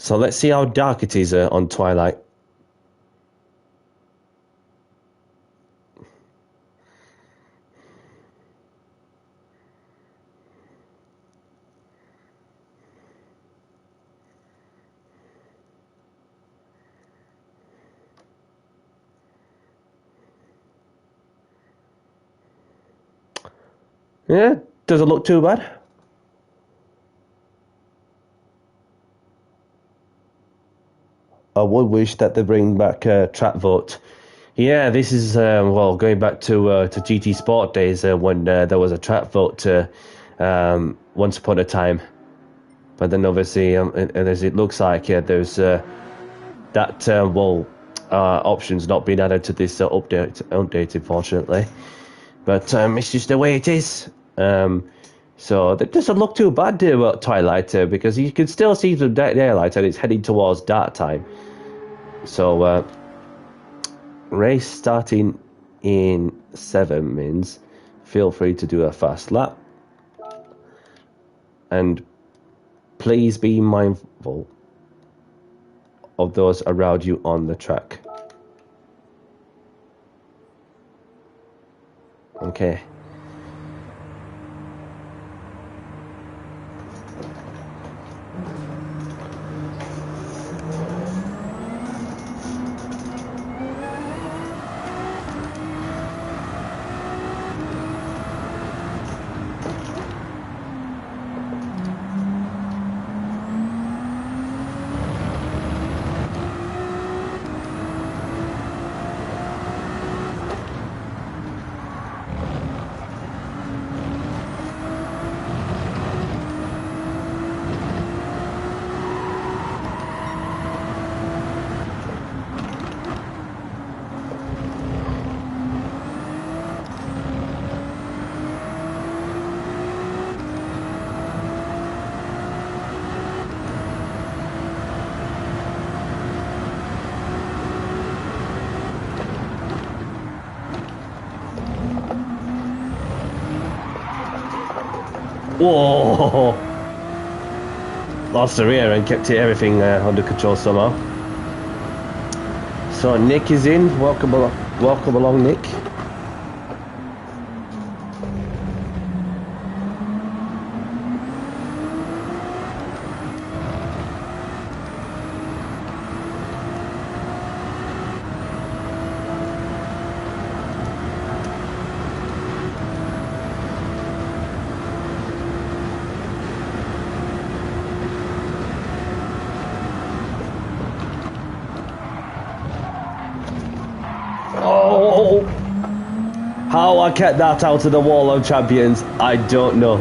let's see how dark it is on twilight. Yeah, doesn't look too bad. I would wish that they bring back track vote Yeah, this is well, going back to GT Sport days when there was a track vote once upon a time, but then obviously, and as it looks like, there's that option's not been added to this update, unfortunately. But it's just the way it is. So that doesn't look too bad about Twilight, because you can still see some daylight and it's heading towards dark time. So race starting in 7 means feel free to do a fast lap. And please be mindful of those around you on the track. Okay. Whoa! Lost the rear and kept everything under control somehow. So Nick is in. Welcome along, Nick. How I kept that out of the wall of champions, I don't know.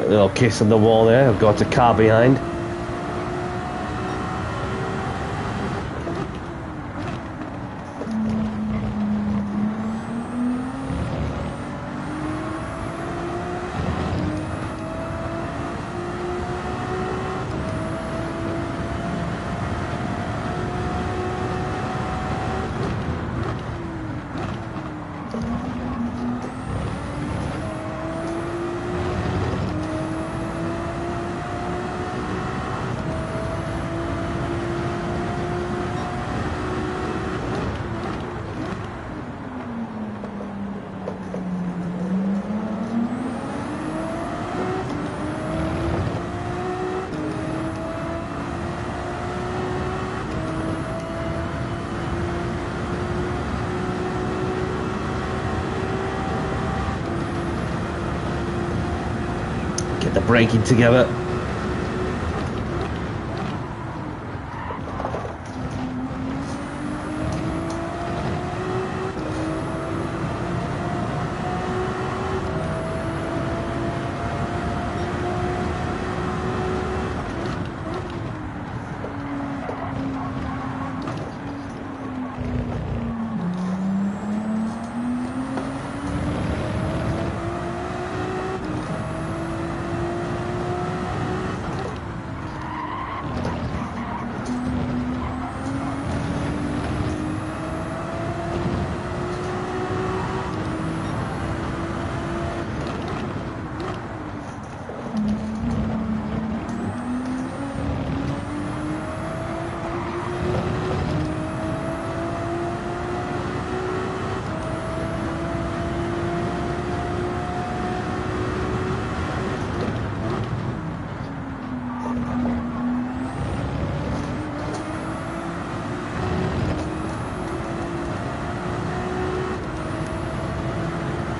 A little kiss on the wall there. I've got a car behind. Get the braking together.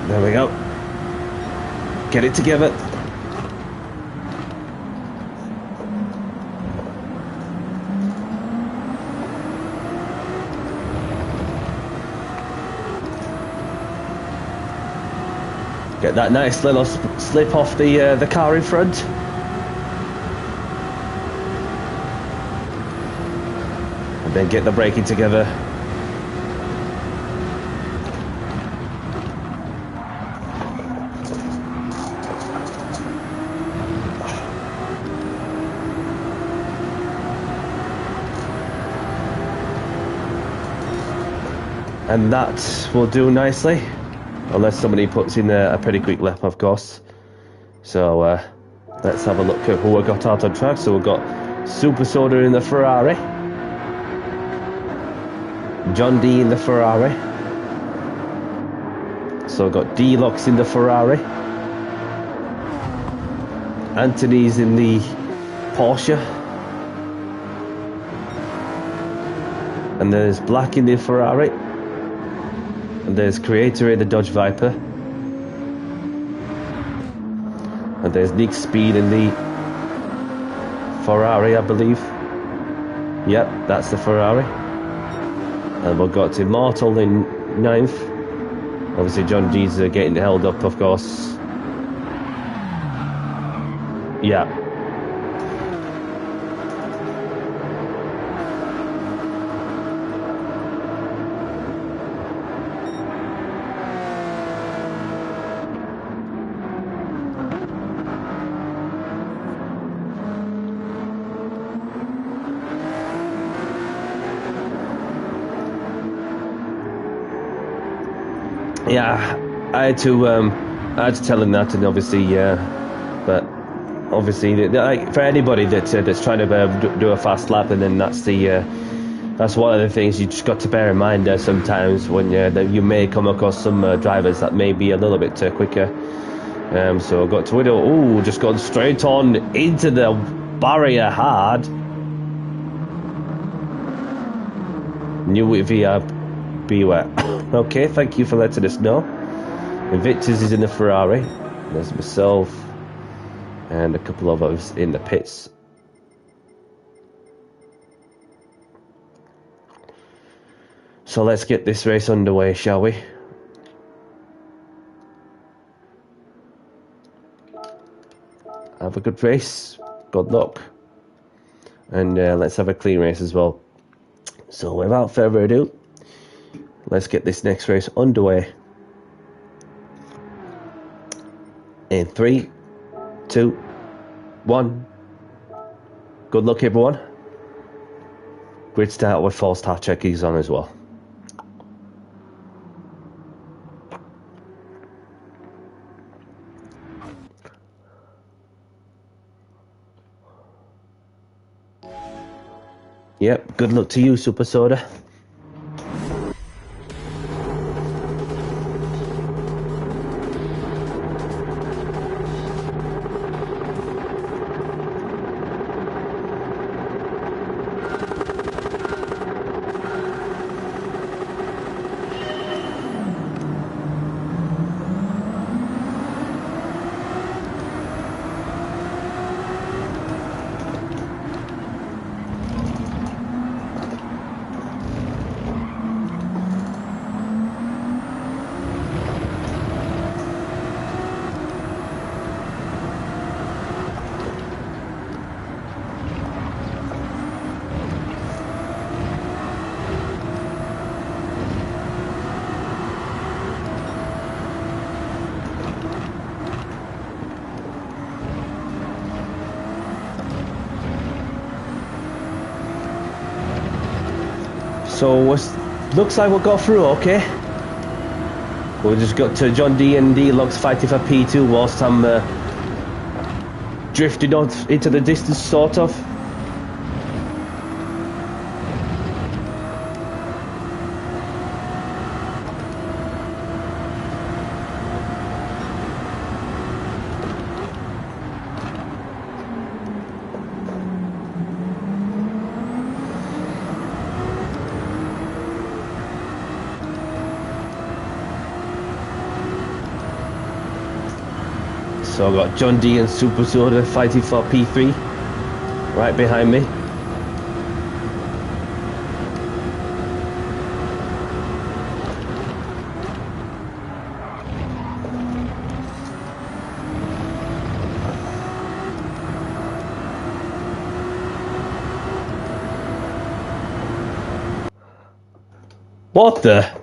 There we go. Get it together. Get that nice little slip off the car in front. And then get the braking together. And that will do nicely. Unless somebody puts in a pretty quick lap, of course. So let's have a look at who we got out on track. So we've got Super Soda in the Ferrari, John D in the Ferrari. So we've got D-Locks in the Ferrari, Anthony's in the Porsche, and there's Black in the Ferrari. And there's Creator in the Dodge Viper. And there's Nick Speed in the Ferrari, I believe. Yep, that's the Ferrari. And we've got Immortal in 9th. Obviously John G's getting held up, of course. Yeah. Yeah, I had to tell him that, and obviously, but obviously, like for anybody that's trying to do a fast lap, and then that's one of the things you just got to bear in mind sometimes when that you may come across some drivers that may be a little bit quicker. So I got to Widow. Ooh, just gone straight on into the barrier hard. Knew it via beware. Okay, thank you for letting us know. Invictus is in the Ferrari. There's myself and a couple of us in the pits. So let's get this race underway, shall we? Have a good race. Good luck. And let's have a clean race as well. So without further ado, let's get this next race underway. In 3, 2, 1. Good luck, everyone. Grid start with 4-star checkies on as well. Yep, good luck to you, Super Soda. So looks like we'll go through, okay? We just got to John D and D-Locks fighting for P2 whilst I'm drifting out into the distance, sort of. So I've got John D and Super Soda fighting for P3 right behind me. What the?